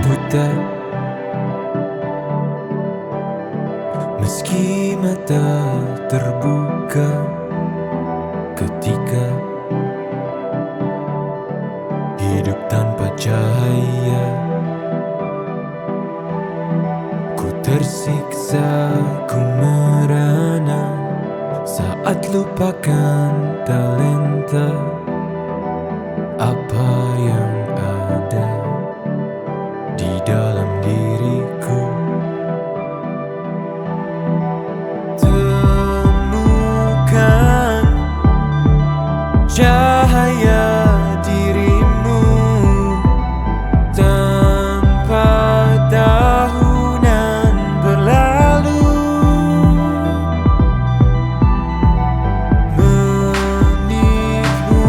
buta, meski mata terbuka ketika hidup tanpa cahaya. Ku tersiksa, ku merana saat lupakan talenta apa yang ada di dalam diriku. Temukan cahaya dirimu tanpa tahunan berlalu, menitmu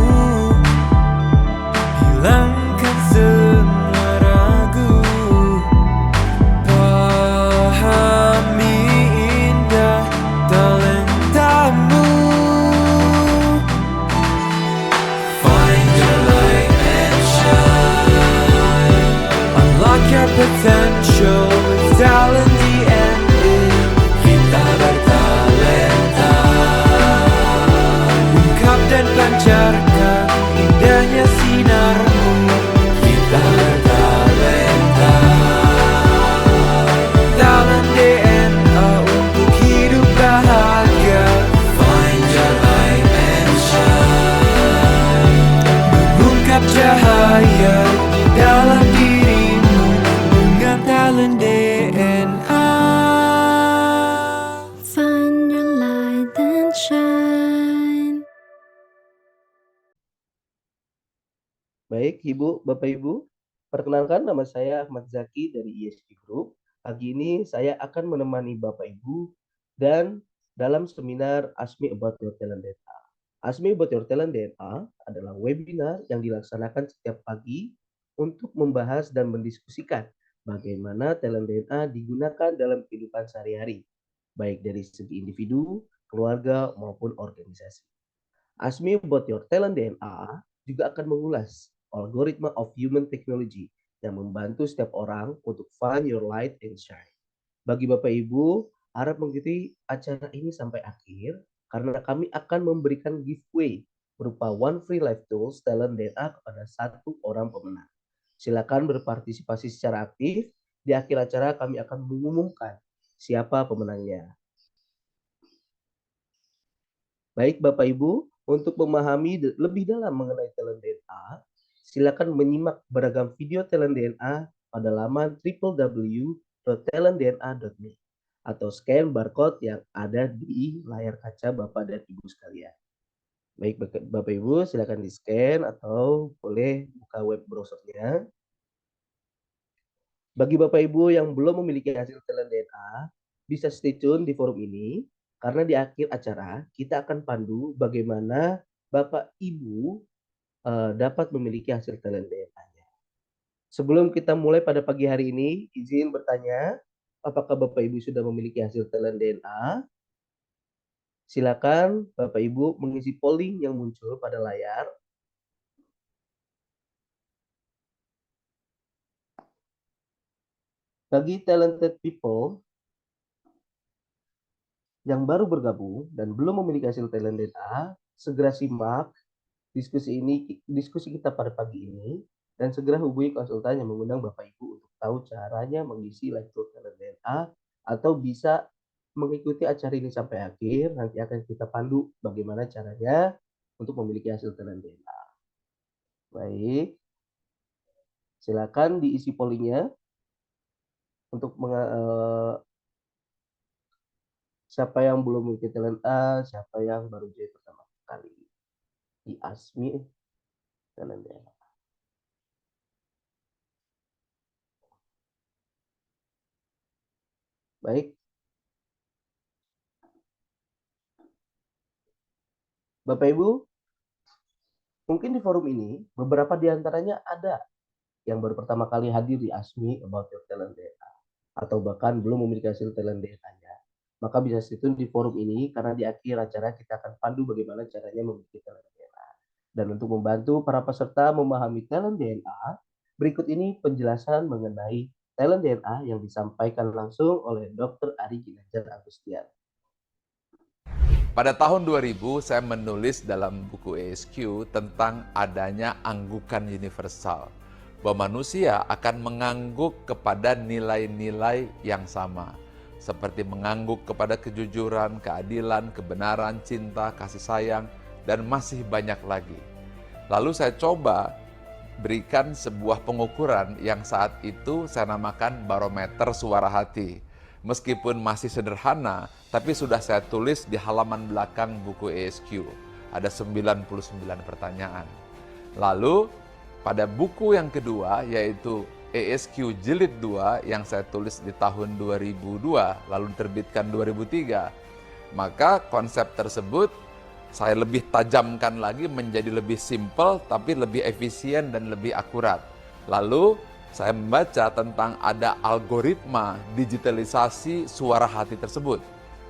hilangkan semua ragu, pahami indah talentamu. Find your light and shine, unlock your potential with talent DNA. Kita bertalenta, ungkap dan pancarkan indahnya sinarmu. Kita bertalenta, talent DNA untuk hidup bahagia. Find your light and shine, mengungkap cahaya di dalam dirimu dengan talent DNA. Find your light and shine. Baik, Ibu, Bapak Ibu, perkenalkan nama saya Ahmad Zaki dari ESG Group. Pagi ini saya akan menemani Bapak Ibu dan dalam seminar Ask Me About Your Talent DNA. Ask Me About Your Talent DNA adalah webinar yang dilaksanakan setiap pagi untuk membahas dan mendiskusikan bagaimana talent DNA digunakan dalam kehidupan sehari-hari, baik dari segi individu, keluarga, maupun organisasi. Ask Me About Your Talent DNA juga akan mengulas algoritma of human technology yang membantu setiap orang untuk find your light and shine. Bagi Bapak Ibu, harap mengikuti acara ini sampai akhir karena kami akan memberikan giveaway berupa one free life tools talent DNA kepada satu orang pemenang. Silakan berpartisipasi secara aktif. Di akhir acara kami akan mengumumkan siapa pemenangnya. Baik Bapak Ibu, untuk memahami lebih dalam mengenai talent DNA, silakan menyimak beragam video talent DNA pada laman www.talentdna.me atau scan barcode yang ada di layar kaca Bapak dan Ibu sekalian. Baik Bapak Ibu, silakan di-scan atau boleh buka web browsernya. Bagi Bapak Ibu yang belum memiliki hasil talent DNA, bisa stay tune di forum ini karena di akhir acara kita akan pandu bagaimana Bapak Ibu dapat memiliki hasil talent DNA-nya. Sebelum kita mulai pada pagi hari ini, izin bertanya, apakah Bapak Ibu sudah memiliki hasil talent DNA? Silakan Bapak Ibu mengisi polling yang muncul pada layar. Bagi talented people yang baru bergabung dan belum memiliki hasil talent DNA, segera simak diskusi kita pada pagi ini dan segera hubungi konsultan yang mengundang Bapak Ibu untuk tahu caranya mengisi live tour talent DNA atau bisa mengikuti acara ini sampai akhir. Nanti akan kita pandu bagaimana caranya untuk memiliki hasil talent DNA. Baik, silakan diisi pollingnya untuk siapa yang belum memiliki talent A, siapa yang baru join pertama kali di Ask Me talent DNA. Baik, Bapak Ibu, mungkin di forum ini beberapa di antaranya ada yang baru pertama kali hadir di Ask Me About Your Talent DNA atau bahkan belum memiliki hasil talent DNA-nya. Maka bisa stay tune di forum ini karena di akhir acara kita akan pandu bagaimana caranya memiliki talent DNA. Dan untuk membantu para peserta memahami talent DNA, Berikut ini penjelasan mengenai talent DNA yang disampaikan langsung oleh Dr. Ari Ginanjar Agustian. Pada tahun 2000, saya menulis dalam buku ESQ tentang adanya anggukan universal, bahwa manusia akan mengangguk kepada nilai-nilai yang sama, seperti mengangguk kepada kejujuran, keadilan, kebenaran, cinta, kasih sayang, dan masih banyak lagi. Lalu saya coba berikan sebuah pengukuran yang saat itu saya namakan barometer suara hati. Meskipun masih sederhana, tapi sudah saya tulis di halaman belakang buku ESQ. Ada 99 pertanyaan. Lalu pada buku yang kedua, yaitu ESQ Jilid 2 yang saya tulis di tahun 2002, lalu diterbitkan 2003, maka konsep tersebut saya lebih tajamkan lagi menjadi lebih simpel, tapi lebih efisien dan lebih akurat. Lalu saya membaca tentang ada algoritma digitalisasi suara hati tersebut.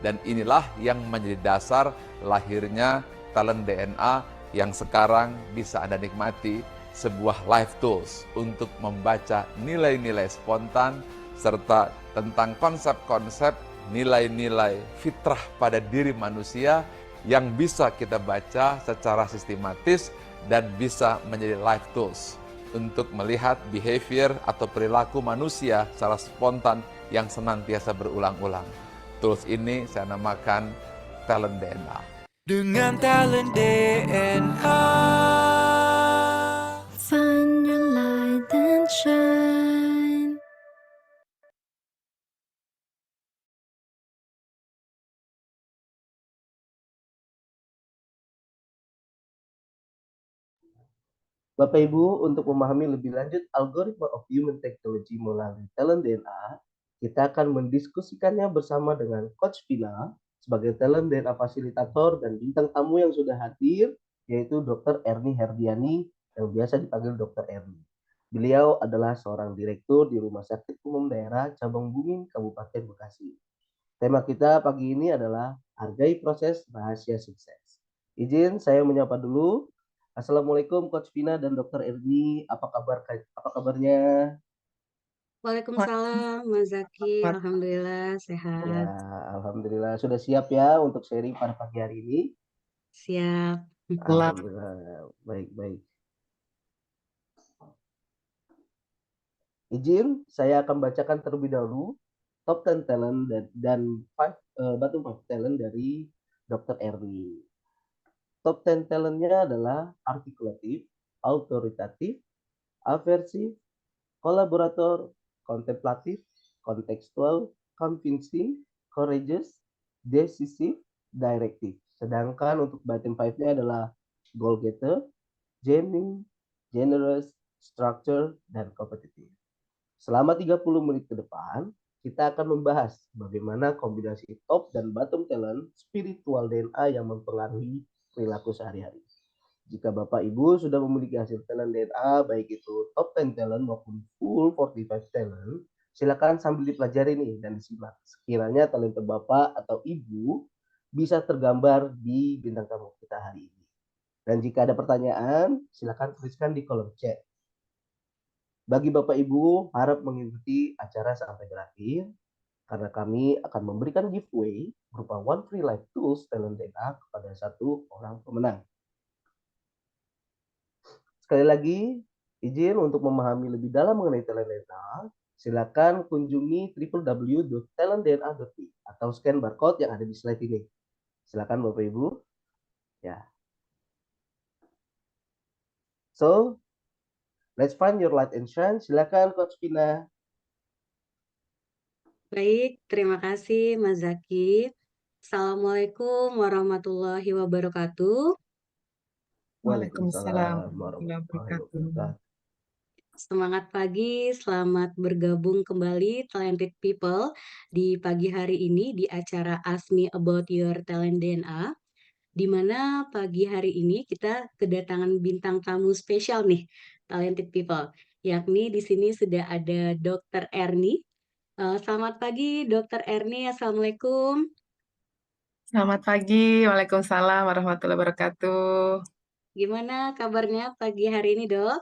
Dan inilah yang menjadi dasar lahirnya talent DNA yang sekarang bisa Anda nikmati, sebuah live tools untuk membaca nilai-nilai spontan serta tentang konsep-konsep nilai-nilai fitrah pada diri manusia yang bisa kita baca secara sistematis dan bisa menjadi live tools untuk melihat behavior atau perilaku manusia secara spontan yang senantiasa berulang-ulang. Tools ini saya namakan talent DNA. Dengan talent DNA. Find your light and shine. Bapak Ibu, untuk memahami lebih lanjut algoritma of human technology melalui talent DNA, kita akan mendiskusikannya bersama dengan Coach Vina sebagai talent DNA fasilitator dan bintang tamu yang sudah hadir, yaitu Dr. Erni Herdiani yang biasa dipanggil Dr. Erni. Beliau adalah seorang direktur di Rumah Sakit Umum Daerah Cabang Bungin, Kabupaten Bekasi. Tema kita pagi ini adalah hargai proses rahasia sukses. Izin saya menyapa dulu. Assalamualaikum Coach Vina dan Dr. Erni, apa kabarnya? Waalaikumsalam, Mas Zaki. Alhamdulillah Ya, sehat. alhamdulillah sudah siap ya untuk sharing pada pagi hari ini. Siap. Alhamdulillah, baik. Izin, saya akan bacakan terlebih dahulu top 10 talent dan bottom 5 talent dari Dr. Erni. Top 10 talentnya adalah artikulatif, autoritatif, aversif, kolaborator, kontemplatif, kontekstual, convincing, courageous, decisive, directive. Sedangkan untuk bottom 5-nya adalah goal getter, jamming, generous, structure, dan competitive. Selama 30 menit ke depan, kita akan membahas bagaimana kombinasi top dan bottom talent spiritual DNA yang mempengaruhi perilaku sehari-hari. Jika Bapak Ibu sudah memiliki hasil talent DNA, baik itu top 10 talent maupun full 45 talent, silakan sambil dipelajari nih dan disimak. Sekiranya talenta Bapak atau Ibu bisa tergambar di bintang tamu kita hari ini. Dan jika ada pertanyaan, silakan tuliskan di kolom chat. Bagi Bapak Ibu, harap mengikuti acara sampai berakhir, karena kami akan memberikan giveaway berupa one free live tools talent DNA kepada satu orang pemenang. Sekali lagi, izin untuk memahami lebih dalam mengenai talent DNA, silakan kunjungi www.talentdna.me atau scan barcode yang ada di slide ini. Silakan Bapak Ibu. Ya. So, let's find your light and shine. Silakan Coach Vina. Baik, terima kasih Mas Zaki. Assalamualaikum warahmatullahi wabarakatuh. Waalaikumsalam warahmatullahi wabarakatuh. Semangat pagi, selamat bergabung kembali Talented People di pagi hari ini di acara Ask Me About Your Talent DNA. Di mana pagi hari ini kita kedatangan bintang tamu spesial nih, Talented People. Yakni di sini sudah ada Dr. Erni. Selamat pagi, Dr. Erni. Assalamualaikum. Selamat pagi, Waalaikumsalam warahmatullahi wabarakatuh. Gimana kabarnya pagi hari ini, Dok?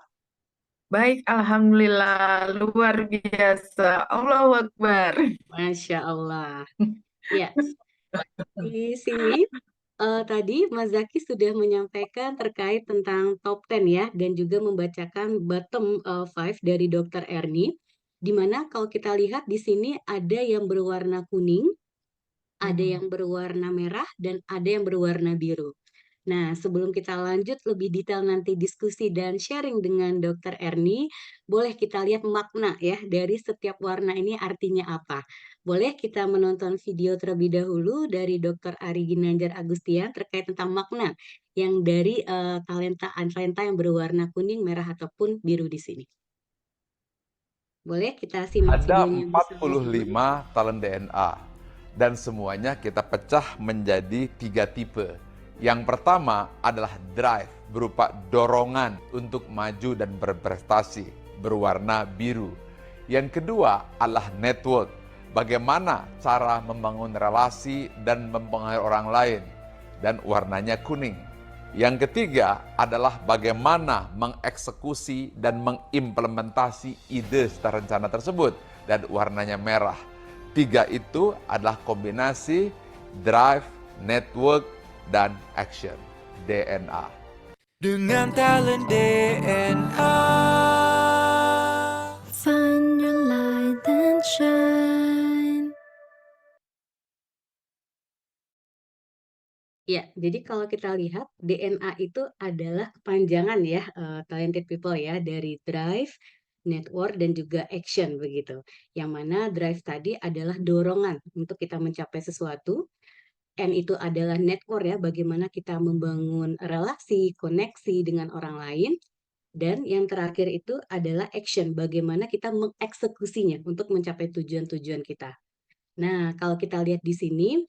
Baik, Alhamdulillah, luar biasa. Allahu Akbar. Masya Allah. Ya, di sini tadi Mas Zaki sudah menyampaikan terkait tentang top 10 ya, dan juga membacakan bottom 5 dari Dr. Ernie, di mana kalau kita lihat di sini ada yang berwarna kuning, ada yang berwarna merah, dan ada yang berwarna biru. Nah, sebelum kita lanjut lebih detail nanti diskusi dan sharing dengan Dr. Ernie, boleh kita lihat makna ya dari setiap warna ini artinya apa. Boleh kita menonton video terlebih dahulu dari Dr. Ari Ginanjar Agustian terkait tentang makna yang dari talenta yang berwarna kuning, merah, ataupun biru di sini. Boleh kita simak Ada videonya bersama-sama. 45 talent DNA dan semuanya kita pecah menjadi 3 tipe. Yang pertama adalah drive, berupa dorongan untuk maju dan berprestasi, berwarna biru. Yang kedua adalah network, bagaimana cara membangun relasi dan mempengaruhi orang lain, dan warnanya kuning. Yang ketiga adalah bagaimana mengeksekusi dan mengimplementasi ide secara rencana tersebut, dan warnanya merah. 3 itu adalah kombinasi drive, network, dan action, DNA. dengan talent DNA. Find your light and shine. Ya, jadi kalau kita lihat DNA itu adalah kepanjangan ya, talented people ya, dari drive, network, dan juga action begitu. Yang mana drive tadi adalah dorongan untuk kita mencapai sesuatu, N itu adalah network ya, bagaimana kita membangun relasi, koneksi dengan orang lain, dan yang terakhir itu adalah action, bagaimana kita mengeksekusinya untuk mencapai tujuan-tujuan kita. Nah, kalau kita lihat di sini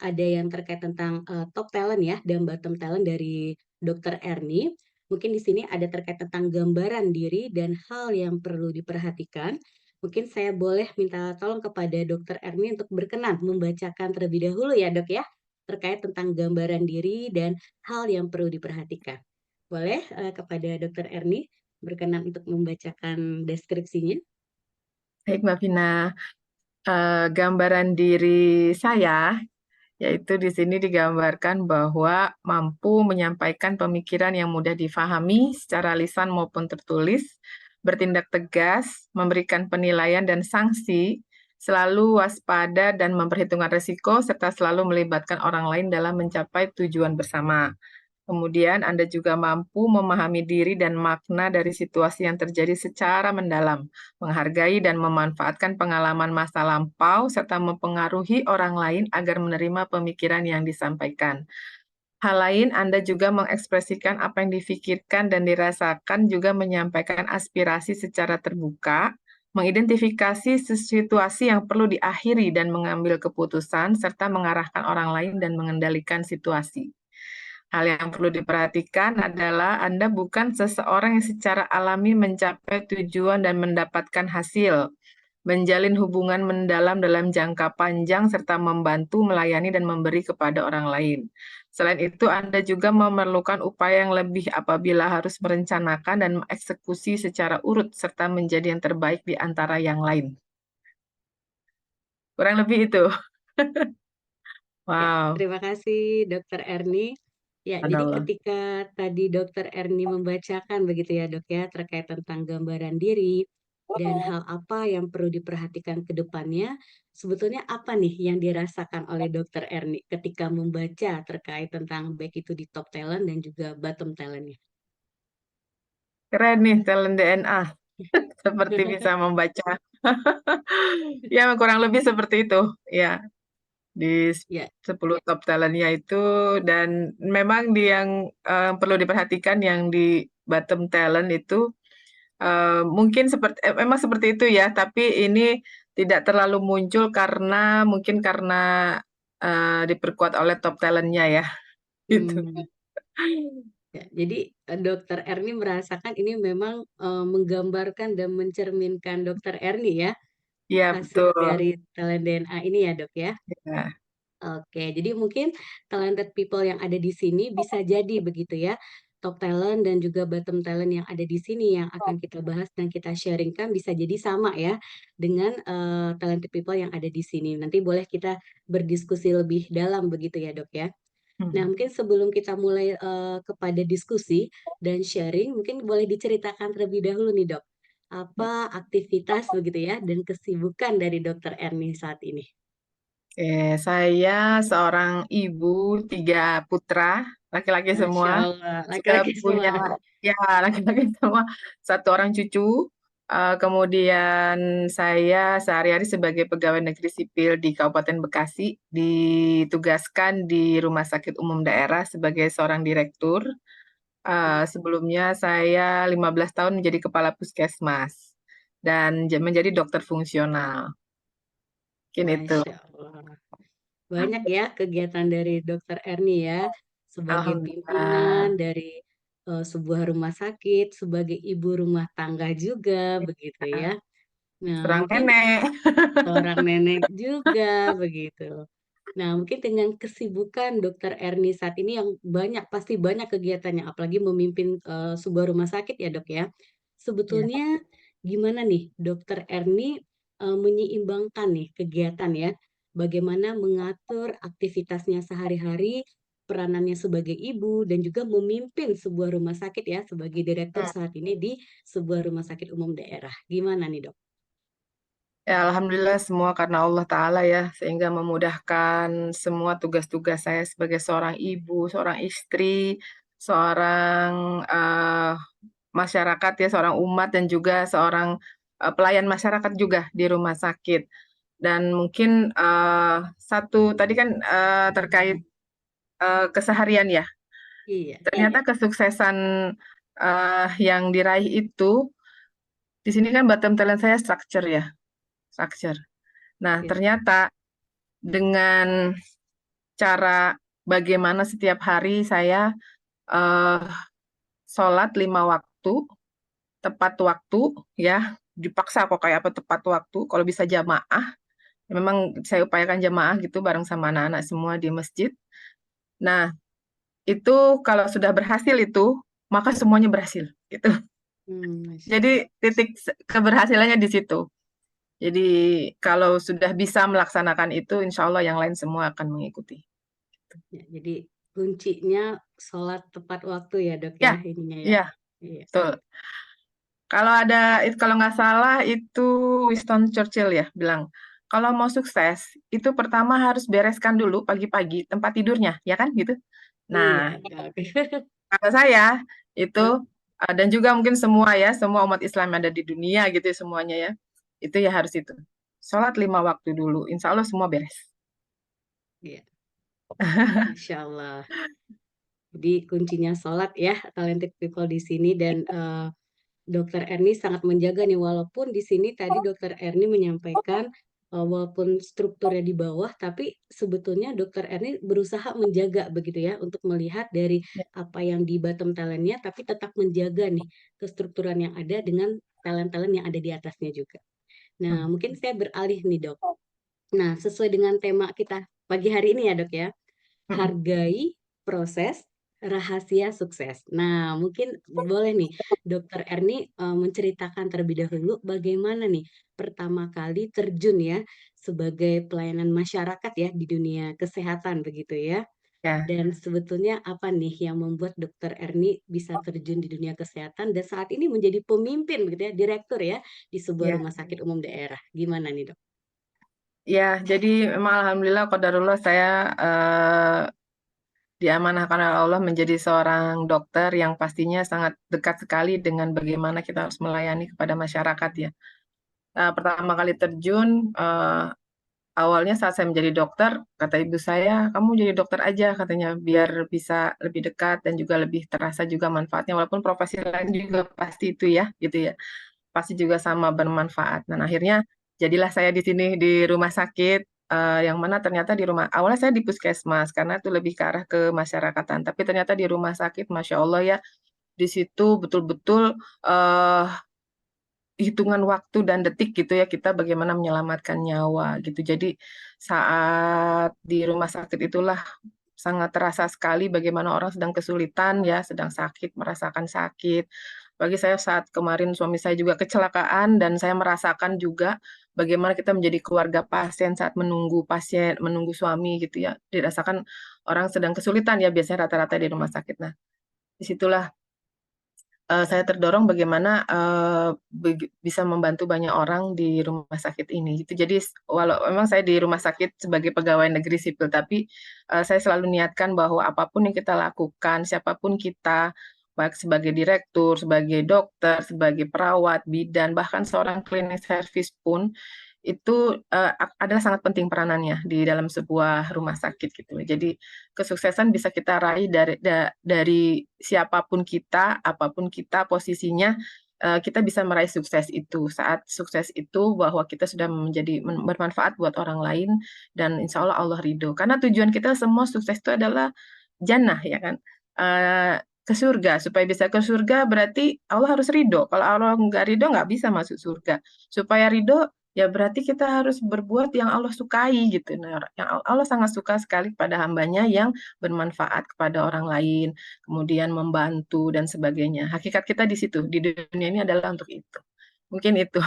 ada yang terkait tentang top talent ya dan bottom talent dari Dr. Ernie. Mungkin di sini ada terkait tentang gambaran diri dan hal yang perlu diperhatikan. Mungkin saya boleh minta tolong kepada Dr. Ernie untuk berkenan membacakan terlebih dahulu ya, Dok ya, terkait tentang gambaran diri dan hal yang perlu diperhatikan. Boleh kepada Dr. Ernie berkenan untuk membacakan deskripsinya? Baik, Mbak Vina. Gambaran diri saya, yaitu di sini digambarkan bahwa mampu menyampaikan pemikiran yang mudah difahami secara lisan maupun tertulis, bertindak tegas, memberikan penilaian dan sanksi, selalu waspada dan memperhitungkan risiko, serta selalu melibatkan orang lain dalam mencapai tujuan bersama. Kemudian Anda juga mampu memahami diri dan makna dari situasi yang terjadi secara mendalam, menghargai dan memanfaatkan pengalaman masa lampau, serta mempengaruhi orang lain agar menerima pemikiran yang disampaikan. Hal lain, Anda juga mengekspresikan apa yang difikirkan dan dirasakan, juga menyampaikan aspirasi secara terbuka, mengidentifikasi situasi yang perlu diakhiri dan mengambil keputusan, serta mengarahkan orang lain dan mengendalikan situasi. Hal yang perlu diperhatikan adalah Anda bukan seseorang yang secara alami mencapai tujuan dan mendapatkan hasil, menjalin hubungan mendalam dalam jangka panjang, serta membantu, melayani, dan memberi kepada orang lain. Selain itu, Anda juga memerlukan upaya yang lebih apabila harus merencanakan dan mengeksekusi secara urut, serta menjadi yang terbaik di antara yang lain. Kurang lebih itu. Ya, Wow, terima kasih Dr. Ernie. Ya, jadi subhanallah. ketika tadi Dr. Ernie membacakan begitu ya Dok ya, terkait tentang gambaran diri dan hal apa yang perlu diperhatikan ke depannya, sebetulnya apa nih yang dirasakan oleh Dr. Ernie ketika membaca terkait tentang baik itu di top talent dan juga bottom talentnya? Keren nih talent DNA. Seperti bisa membaca. Ya, kurang lebih seperti itu. Ya, di Ya, 10 top talentnya itu, dan memang yang perlu diperhatikan yang di bottom talent itu mungkin memang seperti itu ya, tapi ini tidak terlalu muncul karena mungkin karena diperkuat oleh top talentnya ya. Gitu. hmm, ya, jadi Dr. Ernie merasakan ini memang menggambarkan dan mencerminkan Dr. Ernie ya, Iya, hasil betul. dari talent DNA ini ya Dok ya. Ya. Oke, jadi mungkin talented people yang ada di sini bisa jadi begitu ya, top talent dan juga bottom talent yang ada di sini yang akan kita bahas dan kita sharingkan bisa jadi sama ya dengan talented people yang ada di sini. Nanti boleh kita berdiskusi lebih dalam begitu ya dok ya. Nah, Hmm. mungkin sebelum kita mulai kepada diskusi dan sharing, mungkin boleh diceritakan terlebih dahulu nih dok, apa aktivitas begitu ya dan kesibukan dari Dokter Erni saat ini? Oke, saya seorang ibu, 3 putra, laki-laki Masya semua. Allah, Sudah laki-laki punya, semua. ya laki-laki semua, 1 orang cucu. Kemudian saya sehari-hari sebagai pegawai negeri sipil di Kabupaten Bekasi, ditugaskan di Rumah Sakit Umum Daerah sebagai seorang direktur. Sebelumnya saya 15 tahun menjadi kepala puskesmas dan menjadi dokter fungsional. Mungkin itu. Masya Allah. Banyak ya kegiatan dari Dokter Erni ya, sebagai Alhamdulillah. pimpinan dari sebuah rumah sakit, sebagai ibu rumah tangga juga begitu ya. Nah, Serang mungkin nenek. seorang nenek juga begitu. Nah, mungkin dengan kesibukan Dokter Erni saat ini yang banyak, pasti banyak kegiatannya, apalagi memimpin sebuah rumah sakit ya dok ya. Ya. Sebetulnya gimana nih Dokter Erni menyeimbangkan nih kegiatan ya, bagaimana mengatur aktivitasnya sehari-hari, peranannya sebagai ibu dan juga memimpin sebuah rumah sakit ya sebagai direktur saat ini di sebuah rumah sakit umum daerah. Gimana nih dok? Ya, Alhamdulillah semua karena Allah Ta'ala ya, sehingga memudahkan semua tugas-tugas saya sebagai seorang ibu, seorang istri, seorang masyarakat ya, seorang umat dan juga seorang pelayan masyarakat juga di rumah sakit. Dan mungkin satu tadi kan terkait keseharian ya. Iya. Ternyata kesuksesan yang diraih itu di sini kan bottom talent saya structure ya, structure. Nah, Iya. ternyata dengan cara bagaimana setiap hari saya eh, sholat 5 waktu, tepat waktu, ya, dipaksa kok kayak apa tepat waktu, kalau bisa jamaah, memang saya upayakan jamaah gitu bareng sama anak-anak semua di masjid. Nah, itu kalau sudah berhasil itu, maka semuanya berhasil, gitu. Masya Jadi Allah. titik keberhasilannya di situ. Jadi kalau sudah bisa melaksanakan itu, insya Allah yang lain semua akan mengikuti. Ya, jadi kuncinya sholat tepat waktu ya dok ya Ya, ininya ya. iya, Iya. betul. Kalau nggak salah itu Winston Churchill ya bilang, kalau mau sukses itu pertama harus bereskan dulu pagi-pagi tempat tidurnya, ya kan gitu. Iya, Nah, dok. kata saya itu Hah? dan juga mungkin semua ya, semua umat Islam yang ada di dunia gitu ya, semuanya ya, itu ya harus itu. Sholat 5 waktu dulu, insya Allah semua beres. Iya, Masya Allah. Jadi kuncinya sholat ya, talented people di sini dan Dokter Erni sangat menjaga nih walaupun di sini tadi Dokter Erni menyampaikan walaupun strukturnya di bawah tapi sebetulnya Dokter Erni berusaha menjaga begitu ya untuk melihat dari Ya. apa yang di bottom talentnya tapi tetap menjaga nih kestrukturan yang ada dengan talent-talent yang ada di atasnya juga. Nah, Hmm. mungkin saya beralih nih, Dok. Nah, sesuai dengan tema kita pagi hari ini ya, Dok ya. Hmm. Hargai proses rahasia sukses. Nah, mungkin boleh nih Dokter Erni menceritakan terlebih dahulu bagaimana nih pertama kali terjun ya sebagai pelayanan masyarakat ya di dunia kesehatan begitu ya. Ya, Dan sebetulnya apa nih yang membuat Dokter Erni bisa terjun di dunia kesehatan dan saat ini menjadi pemimpin begitu ya, direktur ya di sebuah ya. rumah sakit umum daerah. Gimana nih, Dok? Ya, jadi memang alhamdulillah qadarullah saya diamanahkan oleh Allah menjadi seorang dokter yang pastinya sangat dekat sekali dengan bagaimana kita harus melayani kepada masyarakat ya. Pertama kali terjun, awalnya saat saya menjadi dokter, kata ibu saya, kamu jadi dokter aja katanya, biar bisa lebih dekat dan juga lebih terasa juga manfaatnya, walaupun profesi lain juga pasti itu ya, gitu ya. Pasti juga sama bermanfaat. Dan akhirnya jadilah saya di sini di rumah sakit, yang mana ternyata di rumah awalnya saya di puskesmas karena itu lebih ke arah ke masyarakatan. Tapi ternyata di rumah sakit, masya Allah ya, di situ betul-betul hitungan waktu dan detik gitu ya kita bagaimana menyelamatkan nyawa gitu. Jadi saat di rumah sakit itulah sangat terasa sekali bagaimana orang sedang kesulitan ya, sedang sakit, merasakan sakit. Bagi saya saat kemarin suami saya juga kecelakaan dan saya merasakan juga bagaimana kita menjadi keluarga pasien saat menunggu suami gitu ya. Dirasakan orang sedang kesulitan ya biasanya rata-rata di rumah sakit. Nah, disitulah saya terdorong bagaimana bisa membantu banyak orang di rumah sakit ini. Gitu. Jadi walau memang saya di rumah sakit sebagai pegawai negeri sipil, tapi saya selalu niatkan bahwa apapun yang kita lakukan, siapapun kita, baik sebagai direktur, sebagai dokter, sebagai perawat, bidan, bahkan seorang cleaning service pun itu adalah sangat penting peranannya di dalam sebuah rumah sakit gitu. Jadi kesuksesan bisa kita raih dari siapapun kita, apapun kita posisinya, kita bisa meraih sukses itu. Saat sukses itu bahwa kita sudah bermanfaat buat orang lain dan insya Allah Allah ridho. Karena tujuan kita semua sukses itu adalah jannah ya kan. Ke surga. Supaya bisa ke surga berarti Allah harus ridho. Kalau Allah nggak ridho nggak bisa masuk surga. Supaya ridho ya berarti kita harus berbuat yang Allah sukai gitu. Nah, yang Allah sangat suka sekali kepada hambanya yang bermanfaat kepada orang lain, kemudian membantu dan sebagainya. Hakikat kita di situ, di dunia ini adalah untuk itu. Mungkin itu.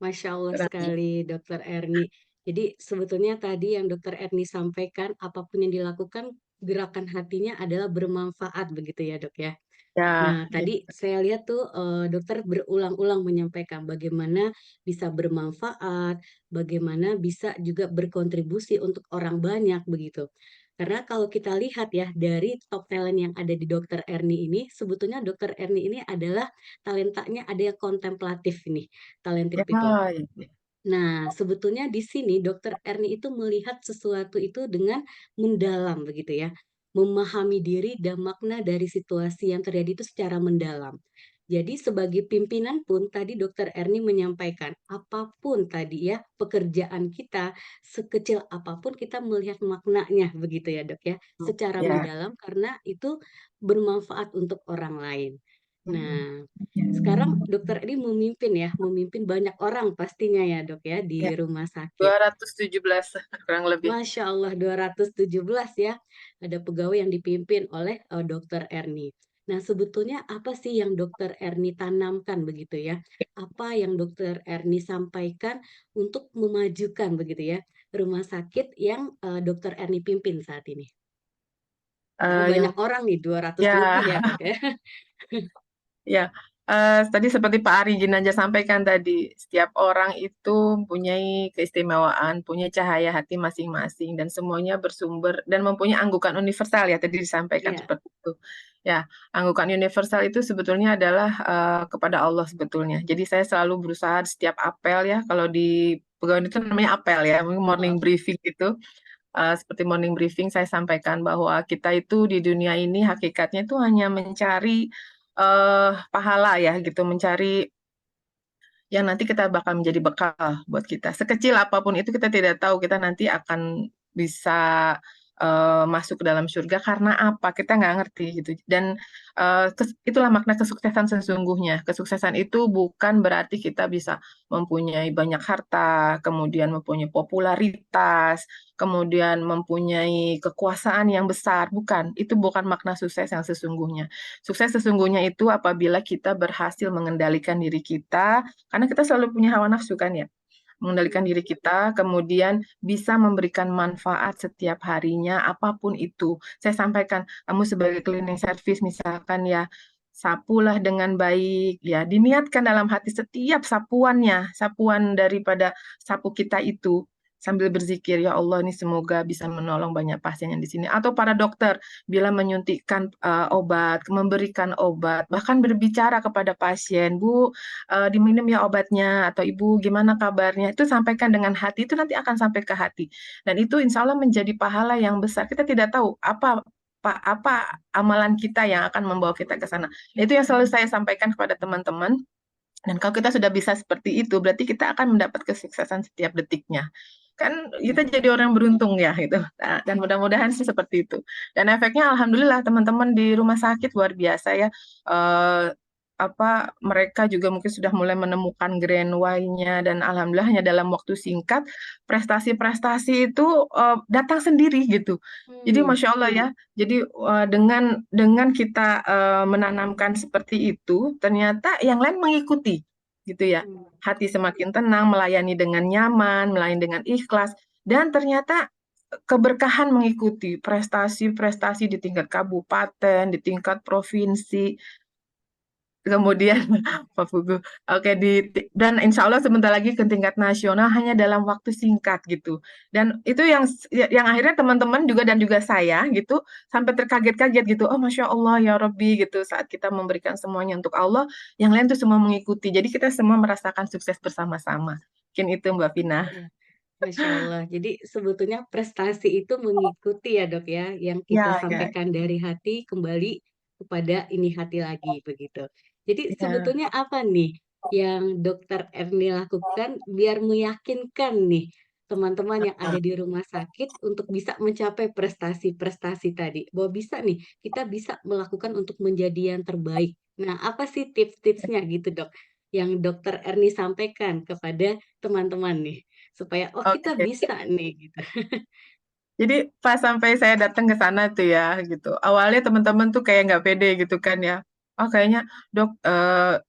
Masya Allah sekali, Dokter Erni. Jadi sebetulnya tadi yang Dokter Erni sampaikan, apapun yang dilakukan, gerakan hatinya adalah bermanfaat begitu ya, Dok ya. Nah, Ya, tadi saya lihat tuh dokter berulang-ulang menyampaikan bagaimana bisa bermanfaat, bagaimana bisa juga berkontribusi untuk orang banyak begitu. Karena kalau kita lihat ya dari top talent yang ada di Dokter Erni ini, sebetulnya Dokter Erni ini adalah talentanya ada yang kontemplatif nih, talented people. ya, ya. Nah, sebetulnya di sini Dokter Erni itu melihat sesuatu itu dengan mendalam begitu ya. Memahami diri dan makna dari situasi yang terjadi itu secara mendalam. Jadi sebagai pimpinan pun tadi Dokter Erni menyampaikan apapun tadi ya pekerjaan kita sekecil apapun kita melihat maknanya begitu ya Dok ya secara Ya. mendalam karena itu bermanfaat untuk orang lain. Nah, Ya. sekarang Dokter Edi memimpin banyak orang pastinya ya Dok ya di Ya. rumah sakit. 217 kurang lebih. Masya Allah 217 ya, ada pegawai yang dipimpin oleh Dokter Erni. Nah sebetulnya apa sih yang Dokter Erni tanamkan begitu ya? Apa yang Dokter Erni sampaikan untuk memajukan begitu ya rumah sakit yang Dokter Erni pimpin saat ini? Karena Yang banyak orang nih 200 ya lebih ya Dok ya. Ya, tadi seperti Pak Ari Ginanjar sampaikan tadi, setiap orang itu mempunyai keistimewaan, punya cahaya hati masing-masing, dan semuanya bersumber dan mempunyai anggukan universal ya, tadi disampaikan Iya. seperti itu. Ya, anggukan universal itu sebetulnya adalah kepada Allah sebetulnya. Jadi saya selalu berusaha di setiap apel ya, kalau di pegawai itu namanya apel ya, morning briefing gitu. Seperti morning briefing saya sampaikan bahwa kita itu di dunia ini hakikatnya itu hanya mencari pahala ya gitu, mencari yang nanti kita bakal menjadi bekal buat kita. Sekecil apapun itu kita tidak tahu kita nanti akan bisa masuk ke dalam surga karena apa kita nggak ngerti gitu. Dan itulah makna kesuksesan sesungguhnya. Kesuksesan itu bukan berarti kita bisa mempunyai banyak harta, kemudian mempunyai popularitas, kemudian mempunyai kekuasaan yang besar. Bukan, itu bukan makna sukses yang sesungguhnya. Sukses sesungguhnya itu apabila kita berhasil mengendalikan diri kita, karena kita selalu punya hawa nafsu kan ya, mengendalikan diri kita, kemudian bisa memberikan manfaat setiap harinya, apapun itu. Saya sampaikan, kamu sebagai cleaning service misalkan ya, sapulah dengan baik, ya diniatkan dalam hati setiap sapuannya, sapuan daripada sapu kita itu, sambil berzikir, ya Allah ini semoga bisa menolong banyak pasien yang di sini. Atau para dokter, bila menyuntikkan obat, memberikan obat, bahkan berbicara kepada pasien, Bu, diminum ya obatnya, atau Ibu gimana kabarnya, itu sampaikan dengan hati, itu nanti akan sampai ke hati. Dan itu insya Allah menjadi pahala yang besar. Kita tidak tahu apa amalan kita yang akan membawa kita ke sana. Itu yang selalu saya sampaikan kepada teman-teman. Dan kalau kita sudah bisa seperti itu, berarti kita akan mendapat kesuksesan setiap detiknya. Kan kita jadi orang beruntung ya gitu. Nah, dan mudah-mudahan sih seperti itu. Dan efeknya alhamdulillah teman-teman di rumah sakit luar biasa ya. mereka juga mungkin sudah mulai menemukan grand why-nya, dan alhamdulillah hanya dalam waktu singkat prestasi-prestasi itu datang sendiri gitu. Jadi Masya Allah ya. Jadi dengan kita menanamkan seperti itu, ternyata yang lain mengikuti gitu ya. Hati semakin tenang, melayani dengan nyaman, melayani dengan ikhlas, dan ternyata keberkahan mengikuti prestasi-prestasi di tingkat kabupaten, di tingkat provinsi, kemudian Pak Pugu, oke, dan insya Allah sebentar lagi ke tingkat nasional hanya dalam waktu singkat gitu. Dan itu yang akhirnya teman-teman juga dan juga saya gitu sampai terkaget-kaget gitu. Oh Masya Allah ya Rabbi gitu, saat kita memberikan semuanya untuk Allah, yang lain tuh semua mengikuti. Jadi kita semua merasakan sukses bersama-sama. Mungkin itu Mbak Vina. Ya, Masya Allah. Jadi sebetulnya prestasi itu mengikuti ya dok ya, yang kita Ya, ya, sampaikan dari hati kembali kepada ini hati lagi begitu. Jadi ya. sebetulnya apa nih yang dokter Erni lakukan biar meyakinkan nih teman-teman yang ada di rumah sakit untuk bisa mencapai prestasi-prestasi tadi, bahwa bisa nih kita bisa melakukan untuk menjadi yang terbaik. Nah, apa sih tips-tipsnya gitu dok, yang dokter Erni sampaikan kepada teman-teman nih? Supaya, oh kita Oke. bisa nih gitu. Jadi pas sampai saya datang ke sana tuh ya gitu. Awalnya teman-teman tuh kayak nggak pede gitu kan ya. Oh kayaknya dok,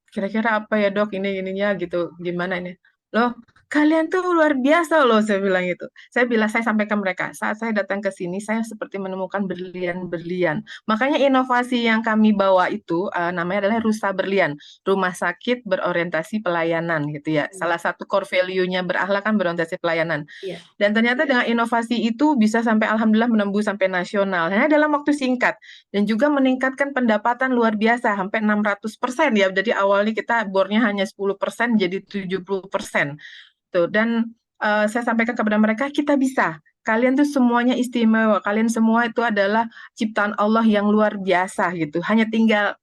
kira-kira apa ya dok ini ininya gitu. Gimana ini? Loh kalian tuh luar biasa loh, saya bilang gitu. Saya sampaikan mereka saat saya datang ke sini saya seperti menemukan berlian-berlian. Makanya inovasi yang kami bawa itu namanya adalah Rusa Berlian, Rumah Sakit Berorientasi Pelayanan gitu ya. Salah satu core value-nya berakhlak kan berorientasi pelayanan. Iya. Dan ternyata dengan inovasi itu bisa sampai alhamdulillah menembus sampai nasional. Hanya dalam waktu singkat. Dan juga meningkatkan pendapatan luar biasa, sampai 600% ya. Jadi awalnya kita bornya hanya 10%, jadi 70%. Tuh. Dan saya sampaikan kepada mereka, kita bisa. Kalian tuh semuanya istimewa. Kalian semua itu adalah ciptaan Allah yang luar biasa gitu. Hanya tinggal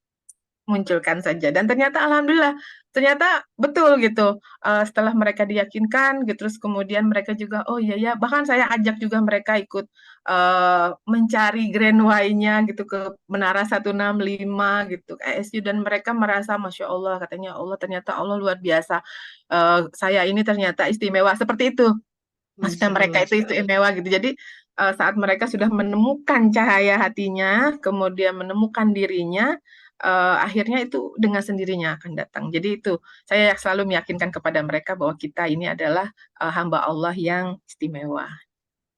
munculkan saja. Dan ternyata alhamdulillah, ternyata betul gitu. Setelah mereka diyakinkan gitu, terus kemudian mereka juga oh iya ya, bahkan saya ajak juga mereka ikut mencari Grand Y-nya gitu ke Menara 165 gitu ke ISU, dan mereka merasa Masya Allah, katanya Allah ternyata Allah luar biasa. Saya ini ternyata istimewa seperti itu. Maksudnya Masya mereka Allah. itu istimewa gitu. Jadi saat mereka sudah menemukan cahaya hatinya, kemudian menemukan dirinya, akhirnya itu dengan sendirinya akan datang. Jadi itu saya selalu meyakinkan kepada mereka bahwa kita ini adalah hamba Allah yang istimewa.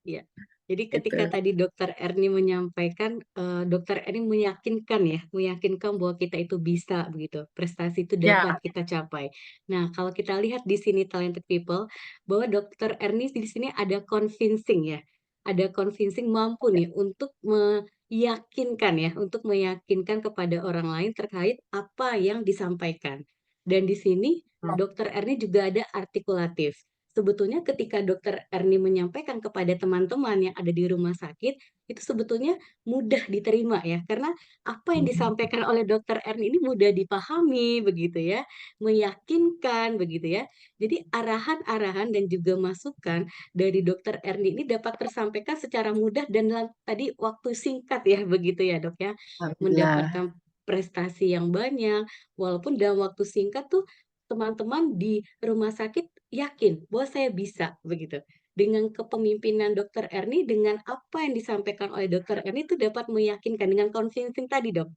Iya. Jadi ketika Gitu. tadi dokter Erni menyampaikan, dokter Erni meyakinkan ya, meyakinkan bahwa kita itu bisa begitu, prestasi itu dapat Ya, kita capai. Nah, kalau kita lihat di sini Talented People, bahwa dokter Erni di sini ada convincing ya, ada convincing mampu nih untuk meyakinkan ya, untuk meyakinkan kepada orang lain terkait apa yang disampaikan. Dan di sini dokter Erni juga ada artikulatif. Sebetulnya ketika dokter Erni menyampaikan kepada teman-teman yang ada di rumah sakit, itu sebetulnya mudah diterima ya, karena apa yang disampaikan oleh dokter Erni ini mudah dipahami begitu ya, meyakinkan begitu ya. Jadi arahan-arahan dan juga masukan dari dokter Erni ini dapat tersampaikan secara mudah dan dalam tadi waktu singkat ya begitu ya dok ya, alhamdulillah. mendapatkan prestasi yang banyak, walaupun dalam waktu singkat tuh teman-teman di rumah sakit yakin bahwa saya bisa begitu. Dengan kepemimpinan dokter Erni, dengan apa yang disampaikan oleh dokter Erni itu dapat meyakinkan dengan convincing tadi dok.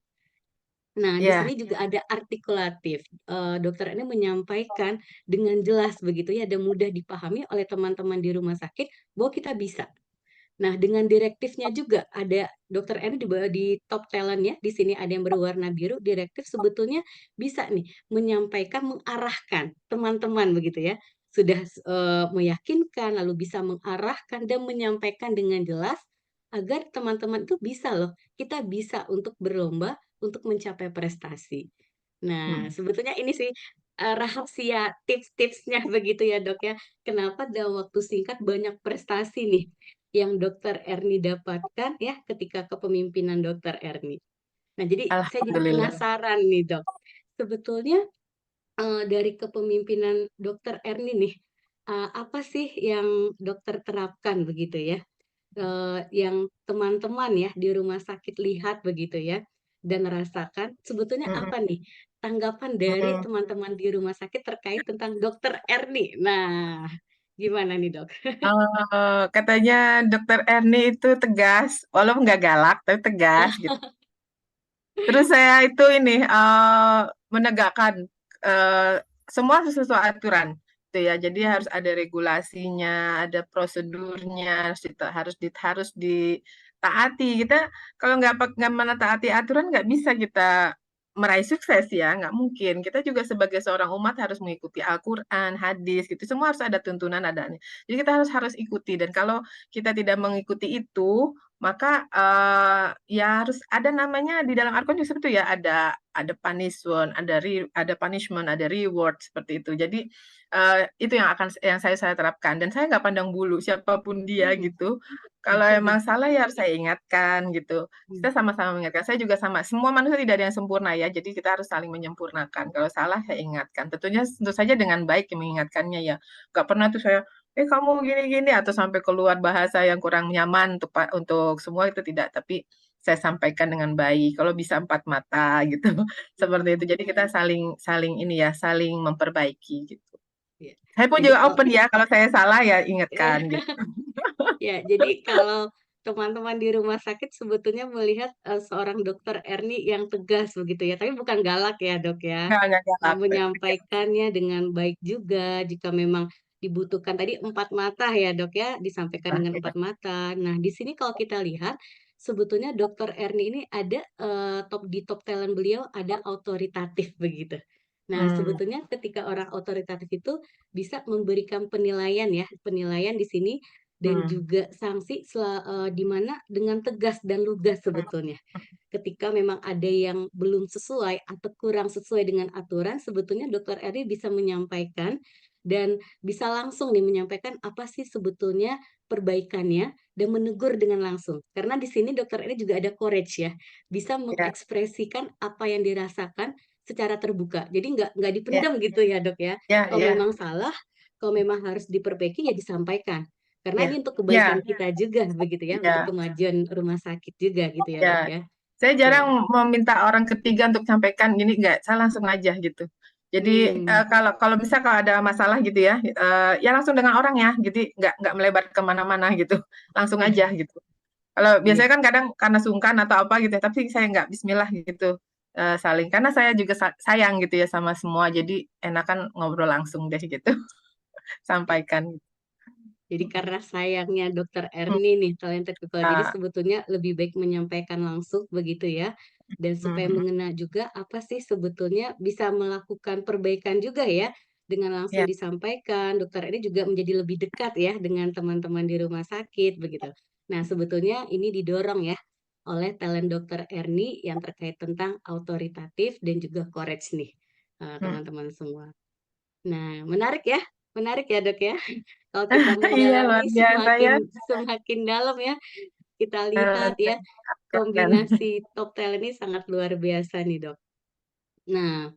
Nah, di Ya, sini juga ada artikulatif. Dokter Erni menyampaikan dengan jelas begitu ya, dan mudah dipahami oleh teman-teman di rumah sakit bahwa kita bisa. Nah, dengan direktifnya juga ada dokter Erni di top talent ya, di sini ada yang berwarna biru, direktif sebetulnya bisa nih menyampaikan, mengarahkan teman-teman begitu ya. Sudah meyakinkan, lalu bisa mengarahkan dan menyampaikan dengan jelas agar teman-teman itu bisa loh, kita bisa untuk berlomba untuk mencapai prestasi. Nah, hmm, sebetulnya ini sih rahasia tips-tipsnya begitu ya, Dok ya. Kenapa dalam waktu singkat banyak prestasi nih yang Dokter Erni dapatkan ya ketika kepemimpinan Dokter Erni. Nah, jadi saya jadi alhamdulillah. penasaran nih, Dok. Sebetulnya dari kepemimpinan Dokter Erni nih, apa sih yang dokter terapkan begitu ya? Yang teman-teman ya di rumah sakit lihat begitu ya dan rasakan sebetulnya Mm-mm. apa nih tanggapan dari Mm. teman-teman di rumah sakit terkait tentang Dokter Erni. Nah, gimana nih dok? Katanya Dokter Erni itu tegas, walaupun nggak galak, tapi tegas gitu. Terus saya itu ini menegakkan semua sesuai aturan, gitu ya. Jadi harus ada regulasinya, ada prosedurnya, harus ditaati. Kita kalau nggak menaati aturan nggak bisa kita meraih sukses ya, nggak mungkin. Kita juga sebagai seorang umat harus mengikuti Al-Quran, hadis, gitu. Semua harus ada tuntunan adanya. Jadi kita harus ikuti. Dan kalau kita tidak mengikuti itu, maka ya harus ada namanya di dalam Al-Quran juga seperti itu ya, ada punishment, ada reward seperti itu. Jadi itu yang saya terapkan, dan saya nggak pandang bulu siapapun dia Hmm. gitu. Kalau emang salah ya harus saya ingatkan gitu. Kita sama-sama mengingatkan. Saya juga sama. Semua manusia tidak ada yang sempurna ya. Jadi kita harus saling menyempurnakan. Kalau salah saya ingatkan. Tentu saja dengan baik mengingatkannya ya. Nggak pernah tuh saya kamu gini-gini atau sampai keluar bahasa yang kurang nyaman untuk semua, itu tidak, tapi saya sampaikan dengan baik. Kalau bisa empat mata gitu, seperti itu. Jadi kita saling saling ini ya, saling memperbaiki gitu. Ya. Saya pun Jadi juga kalau open ya, kalau saya salah ya ingatkan gitu. ya, jadi kalau teman-teman di rumah sakit sebetulnya melihat seorang dokter Erni yang tegas begitu ya, tapi bukan galak ya dok ya. Nggak galak. Menyampaikannya dengan baik juga jika memang dibutuhkan tadi empat mata ya dok ya, disampaikan dengan empat mata. Nah di sini kalau kita lihat sebetulnya dokter Erni ini ada di top talent beliau ada otoritatif begitu. Nah sebetulnya ketika orang otoritatif itu bisa memberikan penilaian ya, penilaian di sini dan juga sanksi di mana dengan tegas dan lugas sebetulnya. Ketika memang ada yang belum sesuai atau kurang sesuai dengan aturan, sebetulnya Dokter Eri bisa menyampaikan dan bisa langsung nih menyampaikan apa sih sebetulnya perbaikannya dan menegur dengan langsung. Karena di sini Dokter Eri juga ada courage ya, bisa Ya, mengekspresikan apa yang dirasakan secara terbuka. Jadi nggak ya, dipendam gitu ya dok ya. ya, Kalau ya, memang salah, kalau memang harus diperbaiki ya disampaikan. Karena ya, ini untuk ya, kebaikan kita juga begitu ya, untuk ya, kemajuan rumah sakit juga gitu ya dok ya. ya. Saya Ya. jarang meminta orang ketiga untuk sampaikan gini, enggak, saya langsung aja gitu. Jadi kalau kalau misal kalau ada masalah gitu ya, ya langsung dengan orang ya, jadi nggak melebar kemana-mana gitu, langsung aja gitu. Kalau Iya. biasanya kan kadang karena sungkan atau apa gitu ya, tapi saya nggak Bismillah gitu, saling. Karena saya juga sayang gitu ya sama semua, jadi enakan ngobrol langsung deh gitu, sampaikan. Jadi karena sayangnya Dokter Erni nih talented people, jadi Ya, sebetulnya lebih baik menyampaikan langsung begitu ya. Dan supaya mm, mengena juga apa sih sebetulnya bisa melakukan perbaikan juga ya. Dengan langsung ya, disampaikan, Dokter Erni juga menjadi lebih dekat ya dengan teman-teman di rumah sakit begitu. Nah sebetulnya ini didorong ya oleh talent Dokter Erni yang terkait tentang autoritatif dan juga courage nih mm. teman-teman semua. Nah menarik ya dok ya. Kalau kita Iya luar mendalami biasa ya. semakin dalam ya, kita Eh, lihat ya keren. kombinasi top talent ini sangat luar biasa nih dok. Nah,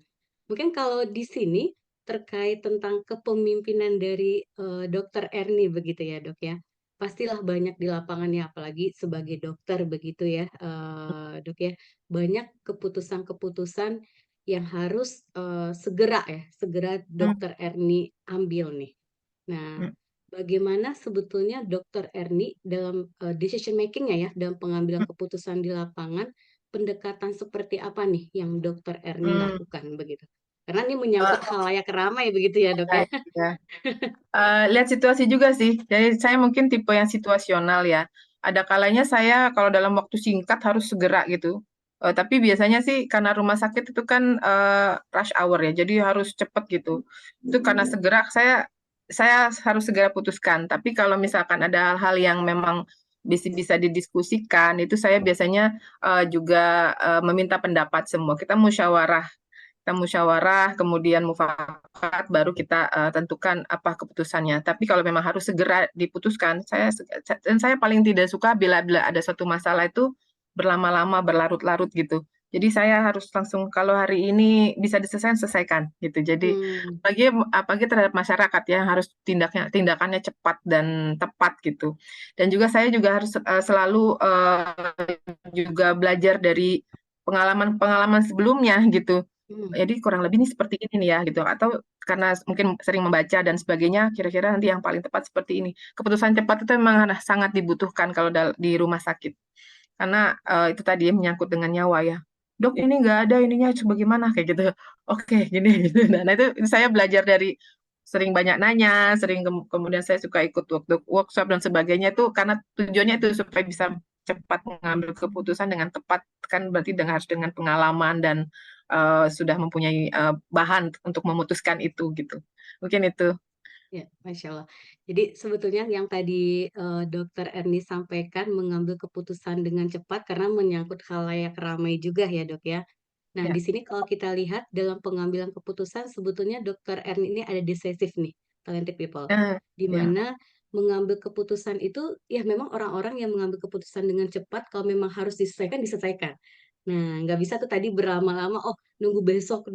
mungkin kalau di sini terkait tentang kepemimpinan dari Dokter Erni begitu ya dok ya. Pastilah banyak di lapangan ya, apalagi sebagai dokter begitu ya dok ya. Banyak keputusan-keputusan yang harus segera Mm, Dokter Erni ambil nih. Nah, mm, bagaimana sebetulnya Dokter Erni dalam decision making-nya ya, dalam pengambilan keputusan di lapangan, pendekatan seperti apa nih yang Dokter Erni mm. lakukan begitu? Karena ini Eh, menyangkut khalayak ramai begitu ya, Dok ya, ya. ya. Lihat situasi juga sih. Jadi saya mungkin tipe yang situasional ya. Ada kalanya saya kalau dalam waktu singkat harus segera gitu. Tapi biasanya sih karena rumah sakit itu kan rush hour ya, jadi harus cepet gitu. Itu karena segera saya harus segera putuskan. Tapi kalau misalkan ada hal-hal yang memang bisa didiskusikan, itu saya biasanya juga meminta pendapat semua. Kita musyawarah, kemudian mufakat, baru kita tentukan apa keputusannya. Tapi kalau memang harus segera diputuskan, saya paling tidak suka bila ada suatu masalah itu berlama-lama, berlarut-larut gitu. Jadi saya harus langsung kalau hari ini bisa selesaikan gitu. Jadi Hmm. apalagi terhadap masyarakat ya harus tindakannya cepat dan tepat gitu. Dan juga saya juga harus selalu juga belajar dari pengalaman-pengalaman sebelumnya gitu. Jadi kurang lebih ini seperti ini nih ya gitu. Atau karena mungkin sering membaca dan sebagainya, kira-kira nanti yang paling tepat seperti ini. Keputusan cepat itu memang sangat dibutuhkan kalau di rumah sakit. Karena itu tadi menyangkut dengan nyawa ya. Dok, ini nggak ada ininya, bagaimana kayak gitu. Oke, gini gitu. Nah, itu saya belajar dari sering banyak nanya, kemudian saya suka ikut workshop dan sebagainya itu karena tujuannya itu supaya bisa cepat mengambil keputusan dengan tepat, kan berarti harus dengan pengalaman dan sudah mempunyai bahan untuk memutuskan itu gitu. Mungkin itu. Ya, Masya Allah. Jadi sebetulnya yang tadi Dokter Erni sampaikan mengambil keputusan dengan cepat karena menyangkut khalayak ramai juga ya dok ya. Nah Ya. di sini kalau kita lihat dalam pengambilan keputusan sebetulnya Dokter Erni ini ada decisif nih, talented people. Di Ya. mana mengambil keputusan itu ya memang orang-orang yang mengambil keputusan dengan cepat kalau memang harus diselesaikan diselesaikan. Nah nggak bisa tuh tadi berlama-lama oh nunggu besok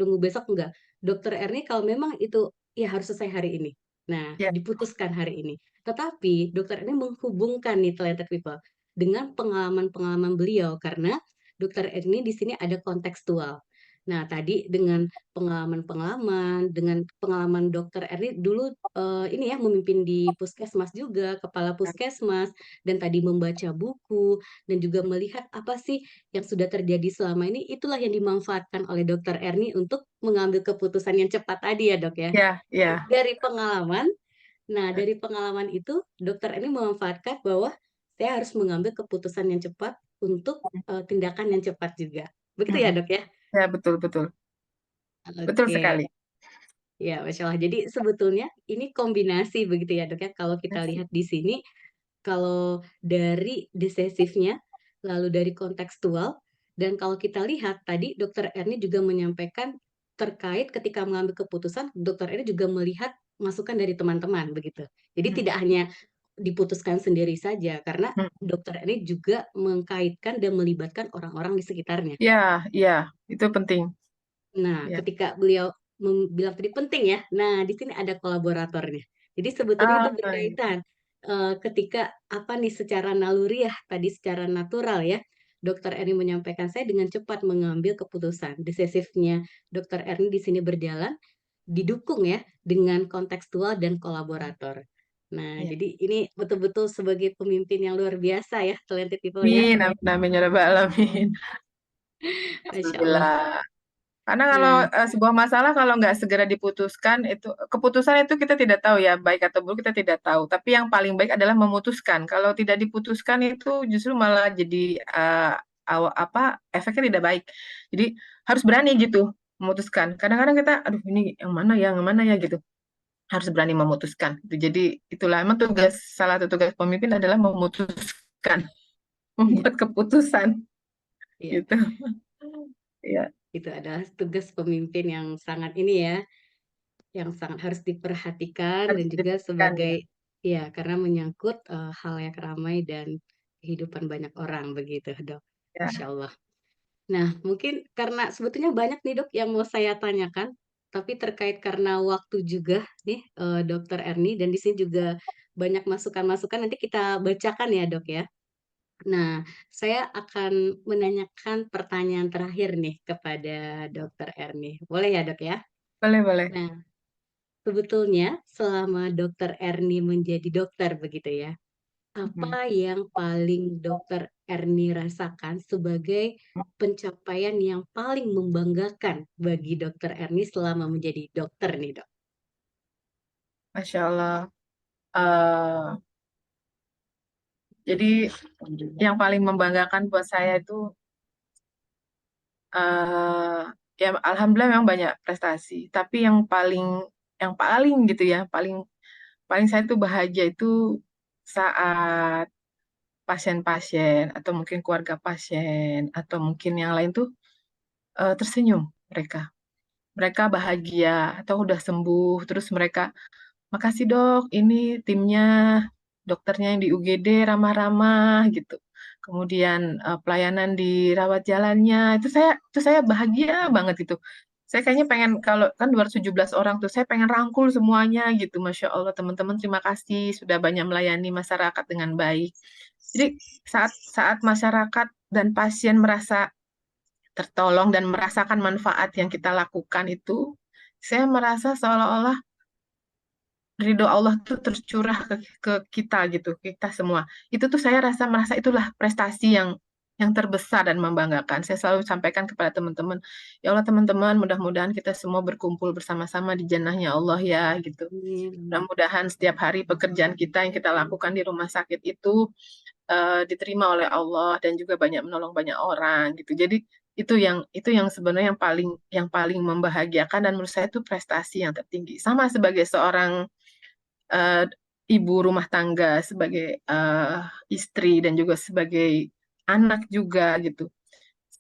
enggak. Dokter Erni kalau memang itu ya harus selesai hari ini. Nah, Ya. diputuskan hari ini. Tetapi dokter ini menghubungkan nih talented people dengan pengalaman-pengalaman beliau karena dokter ini di sini ada kontekstual. Nah, tadi dengan pengalaman dokter Erni dulu ini ya memimpin di puskesmas juga, kepala puskesmas dan tadi membaca buku dan juga melihat apa sih yang sudah terjadi selama ini itulah yang dimanfaatkan oleh dokter Erni untuk mengambil keputusan yang cepat tadi ya, Dok ya. Ya. Ya. Dari pengalaman, nah dari pengalaman itu dokter ini memanfaatkan bahwa saya harus mengambil keputusan yang cepat untuk tindakan yang cepat juga. Begitu ya dok ya? Ya, betul, betul. Betul Oke, sekali. ya Masya Allah. Jadi sebetulnya ini kombinasi begitu ya dok ya. Kalau kita lihat di sini, kalau dari desesifnya, lalu dari kontekstual, dan kalau kita lihat tadi dokter Erni juga menyampaikan terkait ketika mengambil keputusan, dokter Erni juga melihat masukan dari teman-teman begitu. Jadi Hmm. tidak hanya diputuskan sendiri saja, karena Hmm. dokter Erni juga mengkaitkan dan melibatkan orang-orang di sekitarnya. Ya, ya, itu penting. Nah, Ya. ketika beliau bilang tadi penting ya, nah di sini ada kolaboratornya. Jadi sebetulnya itu Iya. berkaitan ketika apa nih secara naluriah tadi secara natural ya, Dokter Erni menyampaikan saya dengan cepat mengambil keputusan. Decisifnya Dokter Erni di sini berjalan didukung ya dengan kontekstual dan kolaborator. Nah, Ya. jadi ini betul-betul sebagai pemimpin yang luar biasa ya, talented people ya. Amin, amin, amin, ya Rabbal alamin. Masya Allah. Alhamdulillah. Karena kalau Nah, sebuah masalah kalau nggak segera diputuskan, itu keputusan itu kita tidak tahu ya, baik atau buruk kita tidak tahu. Tapi yang paling baik adalah memutuskan. Kalau tidak diputuskan itu justru malah jadi efeknya tidak baik. Jadi harus berani gitu memutuskan. Kadang-kadang kita, aduh ini yang mana ya gitu. Harus berani memutuskan. Jadi itulah emang salah satu tugas pemimpin adalah memutuskan, iya, membuat keputusan iya. gitu. Ya, Itu adalah tugas pemimpin yang sangat ini ya, yang sangat harus diperhatikan harus dan juga diputuskan ya. sebagai ya karena menyangkut halayak ramai dan kehidupan banyak orang begitu, Dok. Masya Ya. Allah. Nah, mungkin karena sebetulnya banyak nih, Dok, yang mau saya tanyakan, tapi terkait karena waktu juga nih, Dokter Erni dan di sini juga banyak masukan-masukan nanti kita bacakan ya, Dok ya. Nah, saya akan menanyakan pertanyaan terakhir nih kepada Dokter Erni. Boleh ya, Dok ya? Boleh, boleh. Nah, sebetulnya selama Dokter Erni menjadi dokter begitu ya, Mhm. apa yang paling Dokter Erni rasakan sebagai pencapaian yang paling membanggakan bagi Dokter Erni selama menjadi dokter nih, Dok? Masya Allah. Eh, jadi yang paling membanggakan buat saya itu eh ya alhamdulillah memang banyak prestasi. Tapi yang paling gitu ya, paling paling saya tuh bahagia itu saat pasien-pasien atau mungkin keluarga pasien atau mungkin yang lain tuh tersenyum mereka. Mereka bahagia atau udah sembuh, terus mereka makasih dok, ini timnya dokternya yang di UGD ramah-ramah gitu. Kemudian pelayanan di rawat jalannya itu saya bahagia banget gitu. Saya kayaknya pengen kalau kan 217 orang tuh saya pengen rangkul semuanya gitu. Masya Allah teman-teman terima kasih sudah banyak melayani masyarakat dengan baik. Jadi saat saat masyarakat dan pasien merasa tertolong dan merasakan manfaat yang kita lakukan itu, saya merasa seolah-olah ridho Allah tuh tercurah ke kita gitu, kita semua. Itu tuh saya merasa itulah prestasi yang terbesar dan membanggakan. Saya selalu sampaikan kepada teman-teman, ya Allah teman-teman, mudah-mudahan kita semua berkumpul bersama-sama di jannahnya Allah ya gitu. Amin. Mudah-mudahan setiap hari pekerjaan kita yang kita lakukan di rumah sakit itu diterima oleh Allah dan juga banyak menolong banyak orang gitu. Jadi itu yang sebenarnya yang paling membahagiakan dan menurut saya itu prestasi yang tertinggi. Sama sebagai seorang eh, ibu rumah tangga, sebagai istri dan juga sebagai anak juga gitu.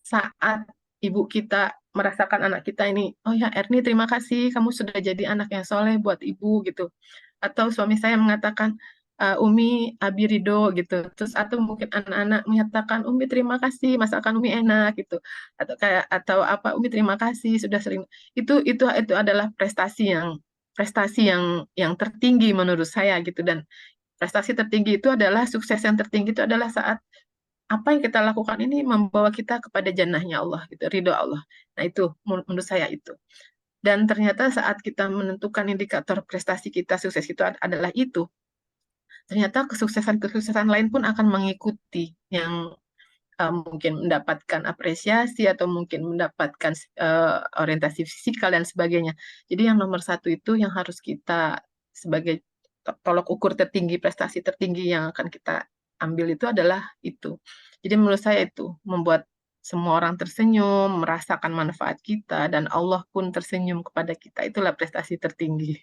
Saat ibu kita merasakan anak kita ini, oh ya Erni terima kasih kamu sudah jadi anak yang soleh buat ibu gitu. Atau suami saya mengatakan Umi Abi Ridho gitu. Terus atau mungkin anak-anak menyatakan Umi terima kasih masakan Umi enak gitu. Atau apa Umi terima kasih sudah sering. Itu adalah prestasi yang tertinggi menurut saya gitu. Dan prestasi tertinggi itu adalah sukses yang tertinggi itu adalah saat apa yang kita lakukan ini membawa kita kepada jannahnya Allah gitu, ridho Allah. Nah itu menurut saya itu. Dan ternyata saat kita menentukan indikator prestasi kita, sukses itu adalah itu, ternyata kesuksesan-kesuksesan lain pun akan mengikuti yang mungkin mendapatkan apresiasi atau mungkin mendapatkan orientasi fisikal dan sebagainya. Jadi yang nomor satu itu yang harus kita sebagai tolok ukur tertinggi, prestasi tertinggi yang akan kita ambil itu adalah itu. Jadi menurut saya itu membuat semua orang tersenyum, merasakan manfaat kita, dan Allah pun tersenyum kepada kita. Itulah prestasi tertinggi.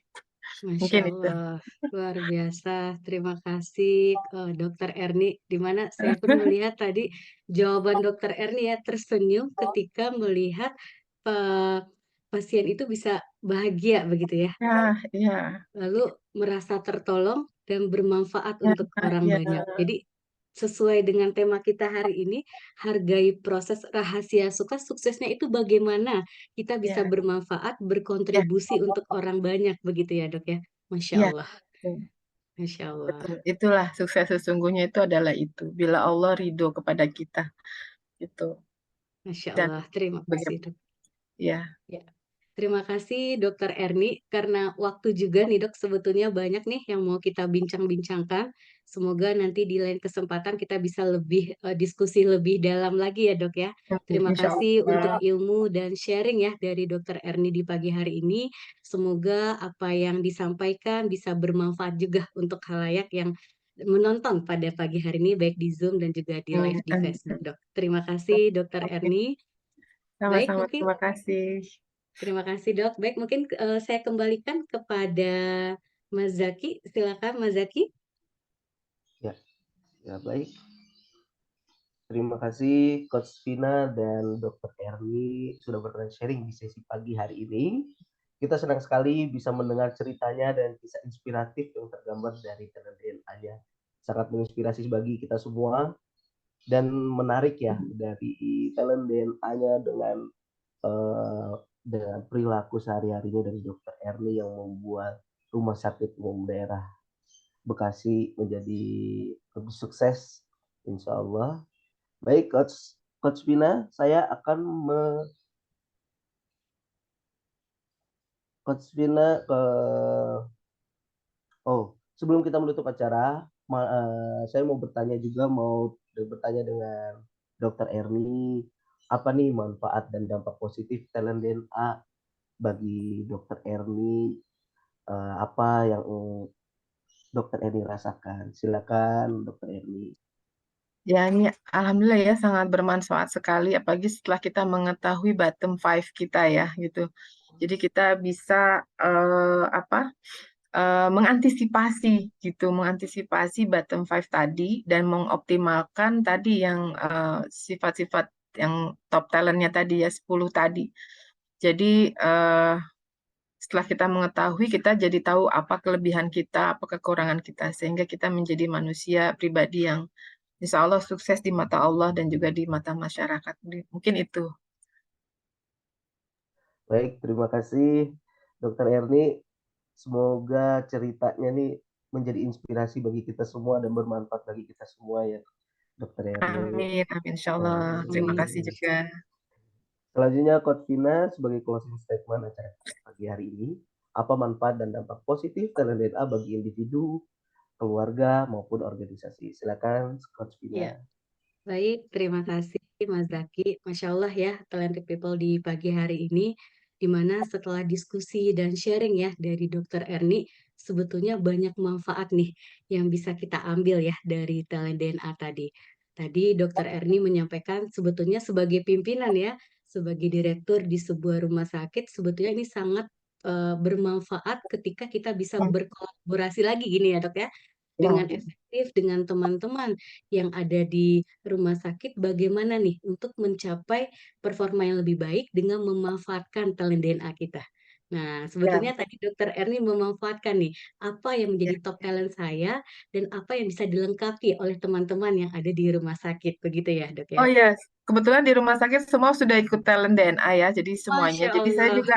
Masya Mungkin itu. Allah, luar biasa. Terima kasih Dokter Erni. Dimana saya pun melihat tadi jawaban Dokter Erni ya tersenyum ketika melihat eh, pasien itu bisa bahagia begitu ya. Ya, ya, Lalu merasa tertolong dan bermanfaat ya, untuk orang ya, banyak. Jadi sesuai dengan tema kita hari ini, hargai proses rahasia suksesnya itu bagaimana kita bisa ya, bermanfaat, ya, berkontribusi untuk orang banyak begitu ya dok ya. Masya ya. Allah, Masya Allah, Betul. Itulah sukses sesungguhnya itu adalah itu. Bila Allah ridho kepada kita. Itu. Masya Dan Allah. Terima kasih bagaimana? dok. Ya. Ya. Terima kasih Dokter Erni karena waktu juga nih dok sebetulnya banyak nih yang mau kita bincang-bincangkan. Semoga nanti di lain kesempatan kita bisa lebih diskusi lebih dalam lagi ya dok ya. Terima Insya kasih untuk Allah. ilmu dan sharing ya dari Dokter Erni di pagi hari ini. Semoga apa yang disampaikan bisa bermanfaat juga untuk khalayak yang menonton pada pagi hari ini baik di Zoom dan juga di live di Amin. Facebook dok. Terima kasih Dokter Erni. Baik Sama-sama. mungkin Terima kasih. terima kasih dok. Baik, mungkin saya kembalikan kepada Mas Zaki. Silakan Mas Zaki. Ya, ya baik. Terima kasih Coach Vina dan Dr. Erni sudah berkenan sharing di sesi pagi hari ini. Kita senang sekali bisa mendengar ceritanya dan kisah inspiratif yang tergambar dari talent DNA-nya. Sangat menginspirasi bagi kita semua dan menarik ya dari talent DNA-nya dengan perilaku sehari-harinya dari Dr. Erni yang membuat Rumah Sakit Umum Daerah Bekasi menjadi lebih sukses, insya Allah. Baik, Coach Vina, saya akan Coach Vina sebelum kita menutup acara, saya mau bertanya dengan Dr. Erni, apa nih manfaat dan dampak positif talent DNA bagi Dr. Erni, apa yang Dr. Erni rasakan? Silakan Dr. Erni. Ya, ini alhamdulillah ya sangat bermanfaat sekali apalagi setelah kita mengetahui bottom five kita ya gitu. Jadi kita bisa mengantisipasi gitu, mengantisipasi bottom five tadi dan mengoptimalkan tadi yang sifat-sifat yang top talentnya tadi ya 10 tadi. Jadi setelah kita mengetahui, kita jadi tahu apa kelebihan kita, apa kekurangan kita, sehingga kita menjadi manusia pribadi yang insya Allah sukses di mata Allah dan juga di mata masyarakat. Mungkin itu. Baik, terima kasih Dr. Erni. Semoga ceritanya nih menjadi inspirasi bagi kita semua dan bermanfaat bagi kita semua ya, Dr. Erni. Amin, amin insya Allah. Terima kasih Amin. juga. Selanjutnya Coach Vina sebagai closing statement acara pagi hari ini, apa manfaat dan dampak positif talent DNA bagi individu, keluarga maupun organisasi? Silakan Coach Ya, Vina. baik, terima kasih Mas Zaki. Masya Allah ya, Talented People di pagi hari ini, di mana setelah diskusi dan sharing ya dari Dokter Erni, sebetulnya banyak manfaat nih yang bisa kita ambil ya dari Talent DNA tadi. Tadi Dokter Erni menyampaikan sebetulnya sebagai pimpinan ya, sebagai direktur di sebuah rumah sakit, sebetulnya ini sangat bermanfaat ketika kita bisa berkolaborasi lagi gini ya dok ya, dengan efektif dengan teman-teman yang ada di rumah sakit, bagaimana nih untuk mencapai performa yang lebih baik dengan memanfaatkan talent DNA kita. Nah, sebetulnya tadi Dokter Erni memanfaatkan nih apa yang menjadi top talent saya dan apa yang bisa dilengkapi oleh teman-teman yang ada di rumah sakit, begitu ya, Dok Oh ya? iya, kebetulan di rumah sakit semua sudah ikut talent DNA ya, jadi semuanya. Masya Jadi saya Allah. juga,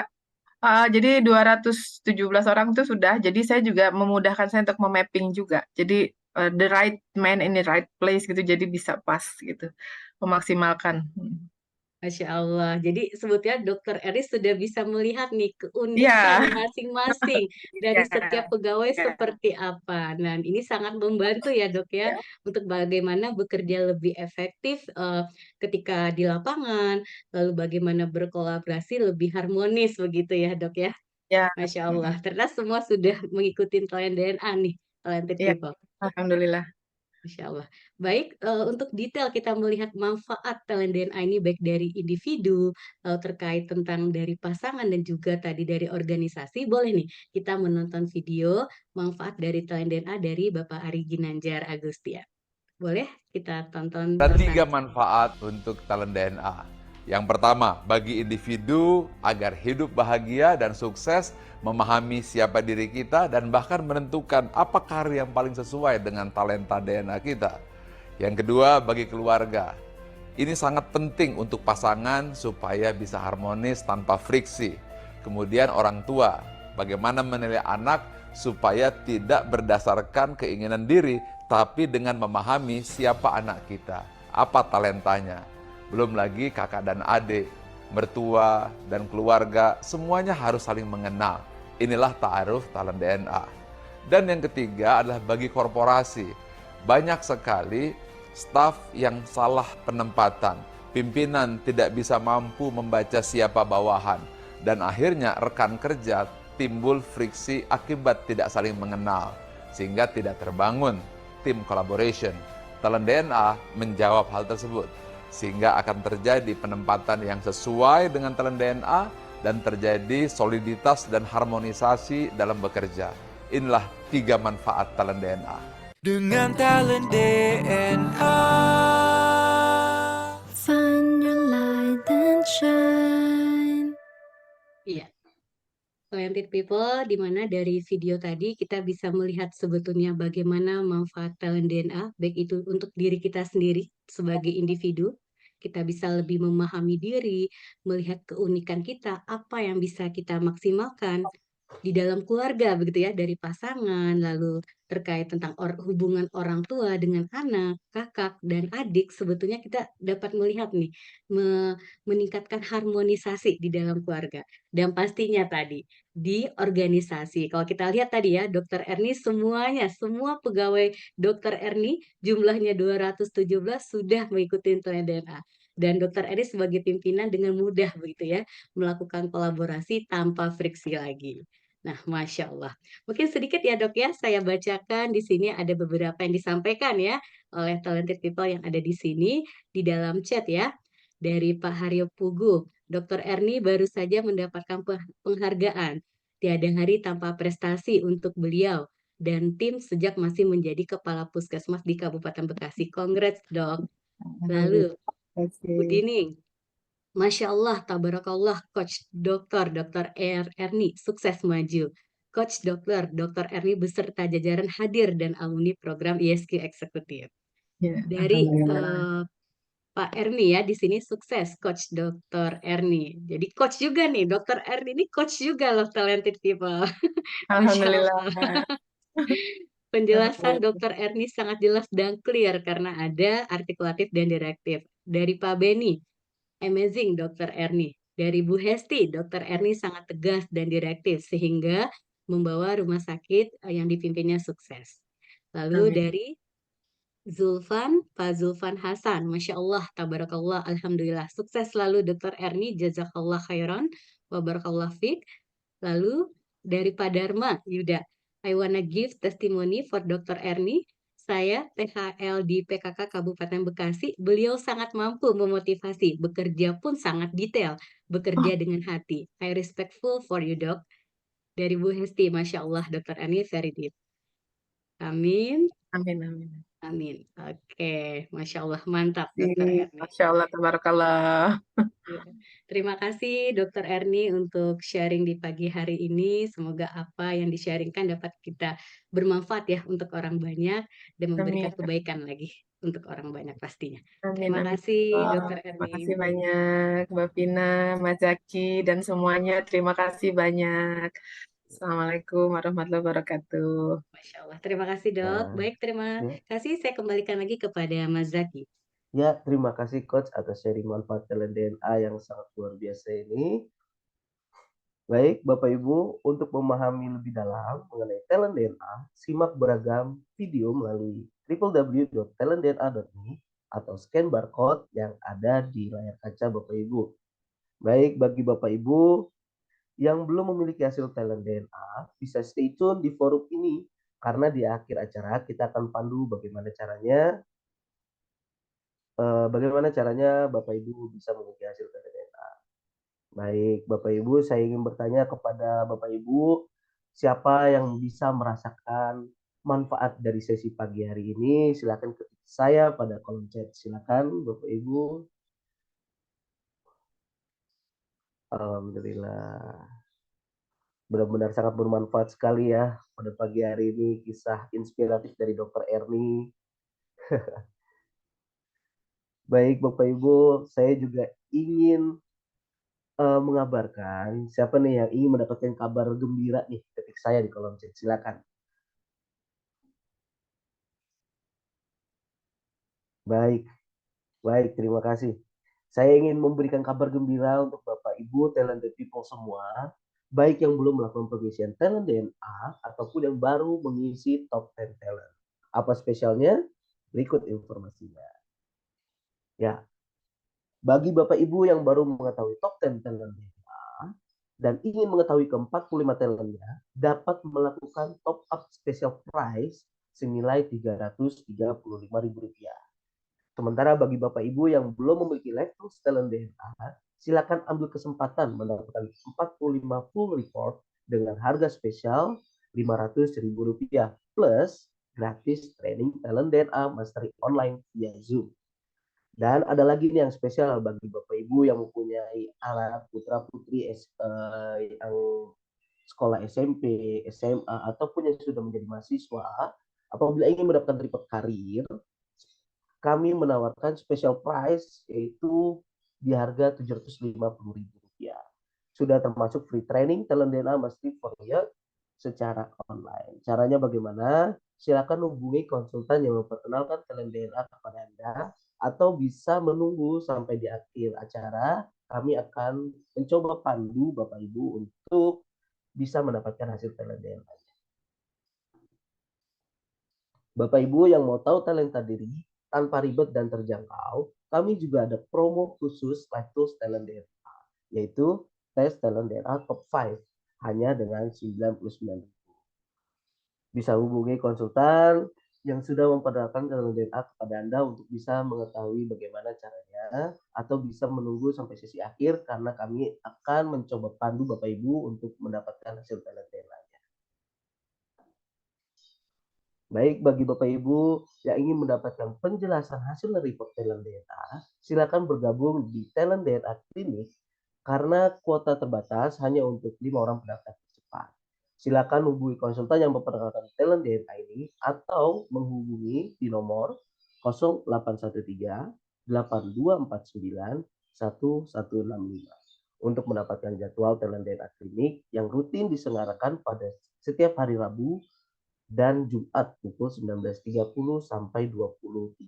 jadi 217 orang itu sudah, jadi saya juga memudahkan saya untuk memapping juga. Jadi the right man in the right place gitu, jadi bisa pas gitu, memaksimalkan. Masya Allah. Jadi sebetulnya Dokter Eris sudah bisa melihat nih keunikan Iya, masing-masing dari setiap iya, pegawai iya, seperti apa. Nah, ini sangat membantu ya dok ya iya, untuk bagaimana bekerja lebih efektif ketika di lapangan, lalu bagaimana berkolaborasi lebih harmonis begitu ya dok ya. iya, Masya Allah. mm-mm. Ternyata semua sudah mengikuti tren DNA nih, talented Iya, people. alhamdulillah. Masya Allah. Baik, untuk detail kita melihat manfaat talent DNA ini baik dari individu, terkait tentang dari pasangan dan juga tadi dari organisasi, boleh nih kita menonton video manfaat dari talent DNA dari Bapak Ari Ginanjar Agustia. Boleh kita tonton Ada bersama? 3 manfaat untuk talent DNA. Yang pertama, bagi individu agar hidup bahagia dan sukses, memahami siapa diri kita dan bahkan menentukan apa karir yang paling sesuai dengan talenta DNA kita. Yang kedua, bagi keluarga. Ini sangat penting untuk pasangan supaya bisa harmonis tanpa friksi. Kemudian orang tua, bagaimana menilai anak supaya tidak berdasarkan keinginan diri, tapi dengan memahami siapa anak kita, apa talentanya. Belum lagi kakak dan adik, mertua dan keluarga, semuanya harus saling mengenal. Inilah ta'aruf talent DNA. Dan yang ketiga adalah bagi korporasi. Banyak sekali staf yang salah penempatan. Pimpinan tidak bisa mampu membaca siapa bawahan. Dan akhirnya rekan kerja timbul friksi akibat tidak saling mengenal. Sehingga tidak terbangun tim collaboration. Talent DNA menjawab hal tersebut. Sehingga akan terjadi penempatan yang sesuai dengan talent DNA dan terjadi soliditas dan harmonisasi dalam bekerja. Inilah 3 manfaat talent DNA. Dengan talent DNA. Find your light and shine. Iya. Talented people, di mana dari video tadi kita bisa melihat sebetulnya bagaimana manfaat talent DNA, baik itu untuk diri kita sendiri sebagai individu, kita bisa lebih memahami diri, melihat keunikan kita, apa yang bisa kita maksimalkan di dalam keluarga, begitu ya, dari pasangan, lalu terkait tentang hubungan orang tua dengan anak, kakak, dan adik, sebetulnya kita dapat melihat nih, meningkatkan harmonisasi di dalam keluarga. Dan pastinya tadi, di organisasi. Kalau kita lihat tadi ya, Dokter Erni semuanya, semua pegawai Dokter Erni jumlahnya 217 sudah mengikuti tren DNA. Dan Dokter Erni sebagai pimpinan dengan mudah begitu ya, melakukan kolaborasi tanpa friksi lagi. Nah, Masya Allah. Mungkin sedikit ya dok ya, saya bacakan di sini ada beberapa yang disampaikan ya oleh talented people yang ada di sini di dalam chat ya. Dari Pak Haryo Pugu, Dokter Erni baru saja mendapatkan penghargaan. Tiada hari tanpa prestasi untuk beliau dan tim sejak masih menjadi Kepala Puskesmas di Kabupaten Bekasi. Congrats, Dok. Alhamdulillah. Lalu, Terima Bu kasih. Dining, Masya Allah, Tabarakallah, Coach Dr. Erni, sukses maju. Coach Dr. Erni beserta jajaran hadir dan alumni program ISQ Eksekutif. Ya, Dari alhamdulillah. Pak Erni ya, di sini sukses Coach Dr. Erni. Jadi coach juga nih, Dr. Erni ini coach juga loh, talented people. Masya Alhamdulillah. Allah. Penjelasan Alhamdulillah. Dr. Erni sangat jelas dan clear karena ada artikulatif dan direktif. Dari Pak Beni, Amazing, Dokter Erni. Dari Bu Hesti, Dokter Erni sangat tegas dan direktif sehingga membawa rumah sakit yang dipimpinnya sukses. Lalu Amin. dari Zulfan, Pak Zulfan Hasan, Masya Allah, Tabarakallah, Alhamdulillah. Sukses selalu Dokter Erni, Jazakallah khairan, wa barakallah fiq. Lalu dari Pak Dharma, Yuda, I wanna give testimony for Dokter Erni. Saya THL di PKK Kabupaten Bekasi, beliau sangat mampu memotivasi, bekerja pun sangat detail, Oh, bekerja dengan hati. I respectful for you, Dok. Dari Bu Hesti, Masya Allah, Dokter Erni very deep. Amin. amin, amin. Amin. Oke, Masya Allah, mantap Dokter Erni. Masya Allah, tabarakallah. Ya. Terima kasih Dokter Erni untuk sharing di pagi hari ini. Semoga apa yang di-sharingkan dapat kita bermanfaat ya untuk orang banyak dan memberikan Amin, kebaikan lagi untuk orang banyak pastinya. amin, Terima amin. kasih Allah. Dokter Terima Erni. kasih banyak, Mbak Vina, Mas Zaki, dan semuanya. Terima kasih banyak. Assalamualaikum warahmatullahi wabarakatuh. Masya Allah. Terima kasih Dok. Nah, Baik, terima ya, kasih. Saya kembalikan lagi kepada Mas Zaki. ya, terima kasih Coach atas sharing manfaat talent DNA yang sangat luar biasa ini. Baik, Bapak Ibu, untuk memahami lebih dalam mengenai talent DNA, simak beragam video melalui www.talentdna.me atau scan barcode yang ada di layar kaca Bapak Ibu. Baik, bagi Bapak Ibu yang belum memiliki hasil talent DNA, bisa stay tune di forum ini karena di akhir acara kita akan pandu bagaimana caranya Bapak Ibu bisa memiliki hasil talent DNA. Baik, Bapak Ibu, saya ingin bertanya kepada Bapak Ibu, siapa yang bisa merasakan manfaat dari sesi pagi hari ini? Silakan ketik saya pada kolom chat. Silakan, Bapak Ibu. Alhamdulillah. Benar-benar sangat bermanfaat sekali ya pada pagi hari ini kisah inspiratif dari Dokter Erni. Baik, Bapak Ibu, saya juga ingin mengabarkan siapa nih yang ingin mendapatkan kabar gembira nih, ketik saya di kolom chat. Silakan. Baik, baik, terima kasih. Saya ingin memberikan kabar gembira untuk Bapak Ibu talented people semua, baik yang belum melakukan pengisian talent DNA ataupun yang baru mengisi top 10 talent. Apa spesialnya? Berikut informasinya. Ya, bagi Bapak Ibu yang baru mengetahui top 10 talent DNA dan ingin mengetahui ke-45 talentnya, dapat melakukan top up special price senilai Rp335.000. Sementara bagi Bapak Ibu yang belum memiliki Lexus Talent DNA, silakan ambil kesempatan mendapatkan 45 full report dengan harga spesial Rp500.000 plus gratis training Talent DNA Mastery Online via Zoom. Dan ada lagi nih yang spesial bagi Bapak Ibu yang mempunyai anak putra putri yang sekolah SMP, SMA ataupun yang sudah menjadi mahasiswa, apabila ingin mendapatkan report karir, kami menawarkan special price yaitu di harga Rp750.000. Sudah termasuk free training talent DNA Mastery for Year secara online. Caranya bagaimana? Silakan hubungi konsultan yang memperkenalkan talent DNA kepada Anda atau bisa menunggu sampai di akhir acara. Kami akan mencoba pandu Bapak Ibu untuk bisa mendapatkan hasil talent DNA. Bapak Ibu yang mau tahu talenta diri tanpa ribet dan terjangkau, kami juga ada promo khusus Live Tools Talent DNA, yaitu tes talent DNA top 5 hanya dengan Rp99.000. Bisa hubungi konsultan yang sudah memperkenalkan talent DNA kepada Anda untuk bisa mengetahui bagaimana caranya atau bisa menunggu sampai sesi akhir karena kami akan mencoba pandu Bapak Ibu untuk mendapatkan hasil talent DNA. Baik, bagi Bapak Ibu yang ingin mendapatkan penjelasan hasil report talent DNA, silakan bergabung di Talent DNA Clinic karena kuota terbatas hanya untuk 5 orang pendaftar tercepat. Silakan hubungi konsultan yang memperkenalkan talent DNA ini atau menghubungi di nomor 0813 8249 1165 untuk mendapatkan jadwal talent DNA Clinic yang rutin diselenggarakan pada setiap hari Rabu dan Jumat pukul 19.30 sampai 20.30.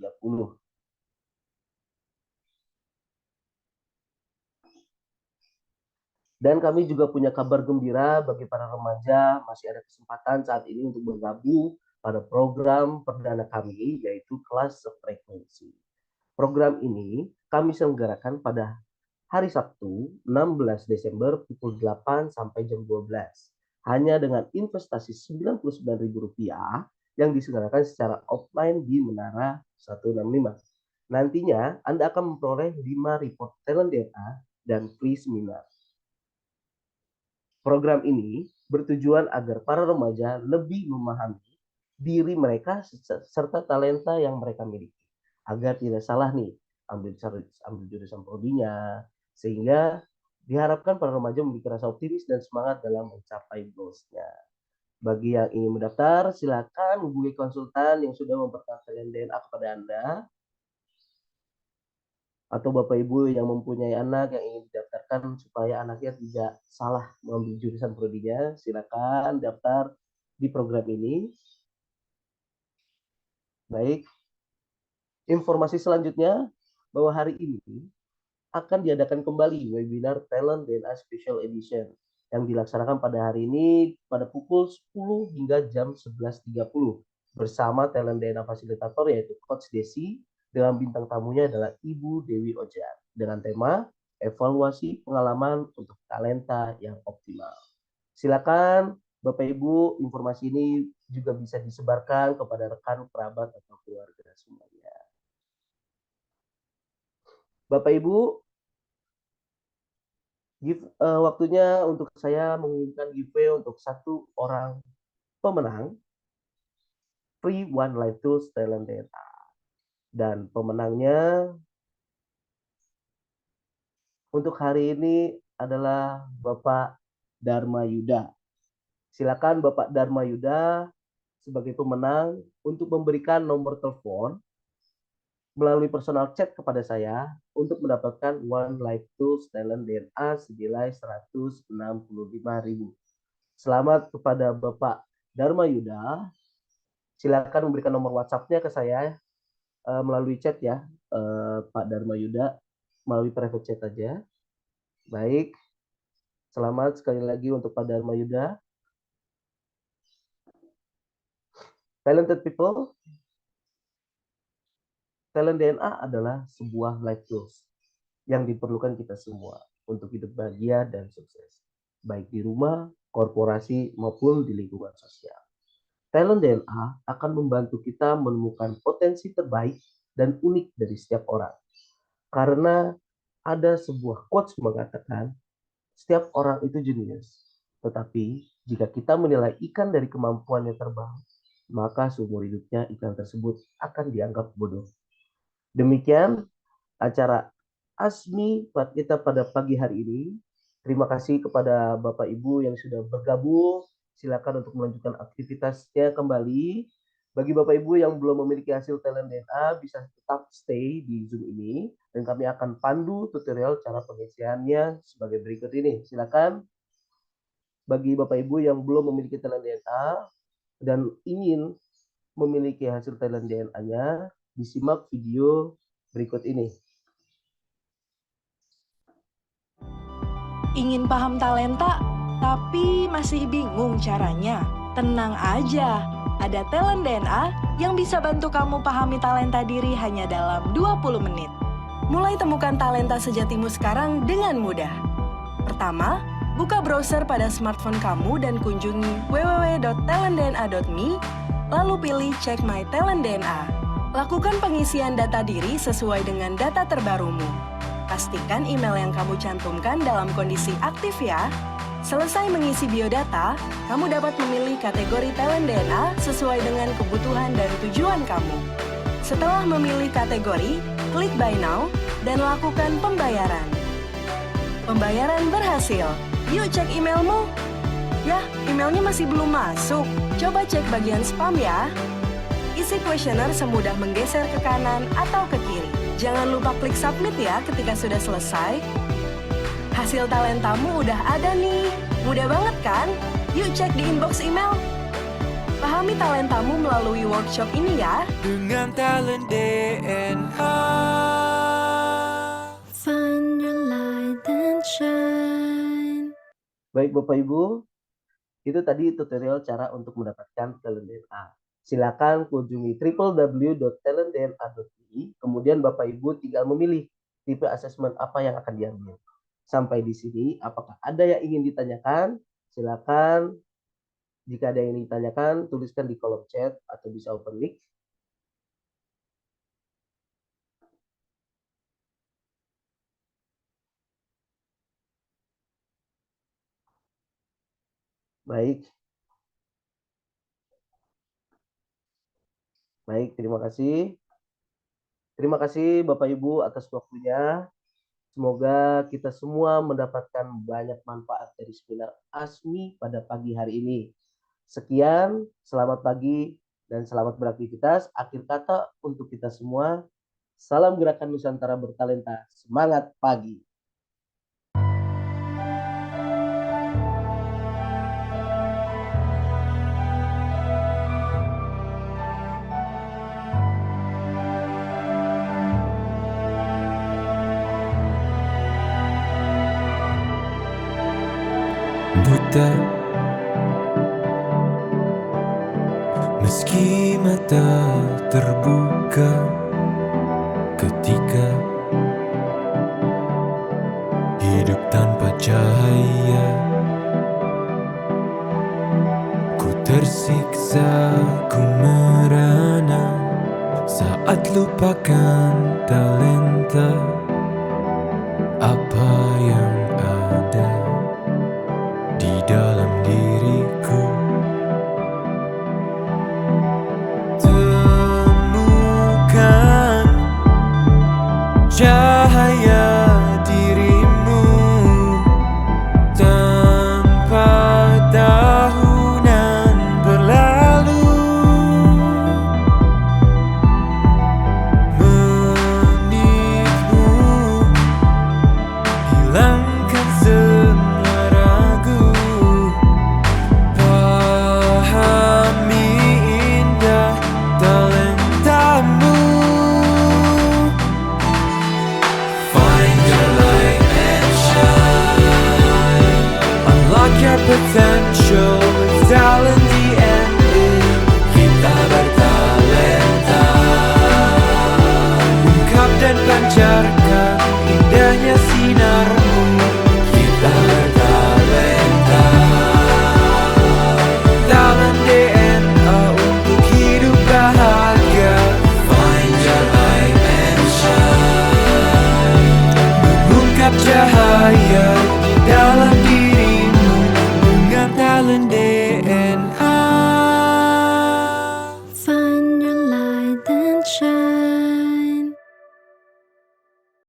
Dan kami juga punya kabar gembira bagi para remaja, masih ada kesempatan saat ini untuk bergabung pada program perdana kami, yaitu kelas sefrekuensi. Program ini kami selenggarakan pada hari Sabtu 16 Desember pukul 8 sampai jam 12. Hanya dengan investasi Rp99.000 yang diselenggarakan secara offline di Menara 165. Nantinya Anda akan memperoleh 5 report talent DNA dan free seminar. Program ini bertujuan agar para remaja lebih memahami diri mereka serta talenta yang mereka miliki, agar tidak salah nih ambil jurusan prodinya, sehingga diharapkan para remaja memiliki rasa optimis dan semangat dalam mencapai goals-nya. Bagi yang ingin mendaftar, silakan hubungi konsultan yang sudah memperkenalkan DNA kepada Anda, atau Bapak Ibu yang mempunyai anak yang ingin didaftarkan supaya anaknya tidak salah mengambil jurusan prodinya, silakan daftar di program ini. Baik, informasi selanjutnya bahwa hari ini akan diadakan kembali webinar Talent DNA Special Edition yang dilaksanakan pada hari ini pada pukul 10 hingga jam 11.30 bersama Talent DNA Fasilitator yaitu Coach Desi, dengan bintang tamunya adalah Ibu Dewi Ojan dengan tema evaluasi pengalaman untuk talenta yang optimal. Silakan Bapak Ibu, informasi ini juga bisa disebarkan kepada rekan, kerabat, atau keluarga semuanya. Bapak Ibu, waktunya untuk saya mengumumkan giveaway untuk 1 orang pemenang free One Life Tools Talent DNA. Dan pemenangnya untuk hari ini adalah Bapak Dharma Yuda. Silakan Bapak Dharma Yuda sebagai pemenang untuk memberikan nomor telepon melalui personal chat kepada saya untuk mendapatkan One Life Tools Talent DNA senilai Rp165.000. Selamat kepada Bapak Dharma Yuda. Silakan memberikan nomor WhatsApp-nya ke saya melalui chat ya, Pak Dharma Yuda, melalui private chat aja. Baik, selamat sekali lagi untuk Pak Dharma Yuda. Talented people, talent DNA adalah sebuah life tools yang diperlukan kita semua untuk hidup bahagia dan sukses, baik di rumah, korporasi, maupun di lingkungan sosial. Talent DNA akan membantu kita menemukan potensi terbaik dan unik dari setiap orang. Karena ada sebuah quotes mengatakan, setiap orang itu jenius. Tetapi jika kita menilai ikan dari kemampuannya terbang, maka seumur hidupnya ikan tersebut akan dianggap bodoh. Demikian acara ASMI kita pada pagi hari ini. Terima kasih kepada Bapak Ibu yang sudah bergabung. Silakan untuk melanjutkan aktivitasnya kembali. Bagi Bapak Ibu yang belum memiliki hasil talent DNA, bisa tetap stay di Zoom ini. Dan kami akan pandu tutorial cara pengisiannya sebagai berikut ini. Silakan bagi Bapak Ibu yang belum memiliki talent DNA dan ingin memiliki hasil talent DNA-nya, disimak video berikut ini. Ingin paham talenta, tapi masih bingung caranya? Tenang aja, ada Talent DNA yang bisa bantu kamu pahami talenta diri hanya dalam 20 menit. Mulai temukan talenta sejatimu sekarang dengan mudah. Pertama, buka browser pada smartphone kamu dan kunjungi www.talentdna.me, lalu pilih Check My Talent DNA. Lakukan pengisian data diri sesuai dengan data terbarumu. Pastikan email yang kamu cantumkan dalam kondisi aktif ya. Selesai mengisi biodata, kamu dapat memilih kategori talent DNA sesuai dengan kebutuhan dan tujuan kamu. Setelah memilih kategori, klik Buy Now dan lakukan pembayaran. Pembayaran berhasil. Yuk cek emailmu. Yah, emailnya masih belum masuk. Coba cek bagian spam ya. Isi kuesioner semudah menggeser ke kanan atau ke kiri. Jangan lupa klik submit ya ketika sudah selesai. Hasil talentamu udah ada nih. Mudah banget kan? Yuk cek di inbox email. Pahami talentamu melalui workshop ini ya. Dengan talent DNA. Find your light and shine. Baik Bapak Ibu, itu tadi tutorial cara untuk mendapatkan talent DNA. Silakan kunjungi www.talentdna.id, kemudian Bapak Ibu tinggal memilih tipe asesmen apa yang akan diambil. Sampai di sini, apakah ada yang ingin ditanyakan? Silakan. Jika ada yang ingin ditanyakan, tuliskan di kolom chat atau bisa open mic. Baik. Baik, terima kasih. Terima kasih Bapak Ibu atas waktunya. Semoga kita semua mendapatkan banyak manfaat dari seminar ASMI pada pagi hari ini. Sekian, selamat pagi dan selamat beraktivitas. Akhir kata untuk kita semua, salam Gerakan Nusantara Bertalenta. Semangat pagi. Buta, meski mata terbuka ketika hidup tanpa cahaya, ku tersiksa, ku merana saat lupakan talenta.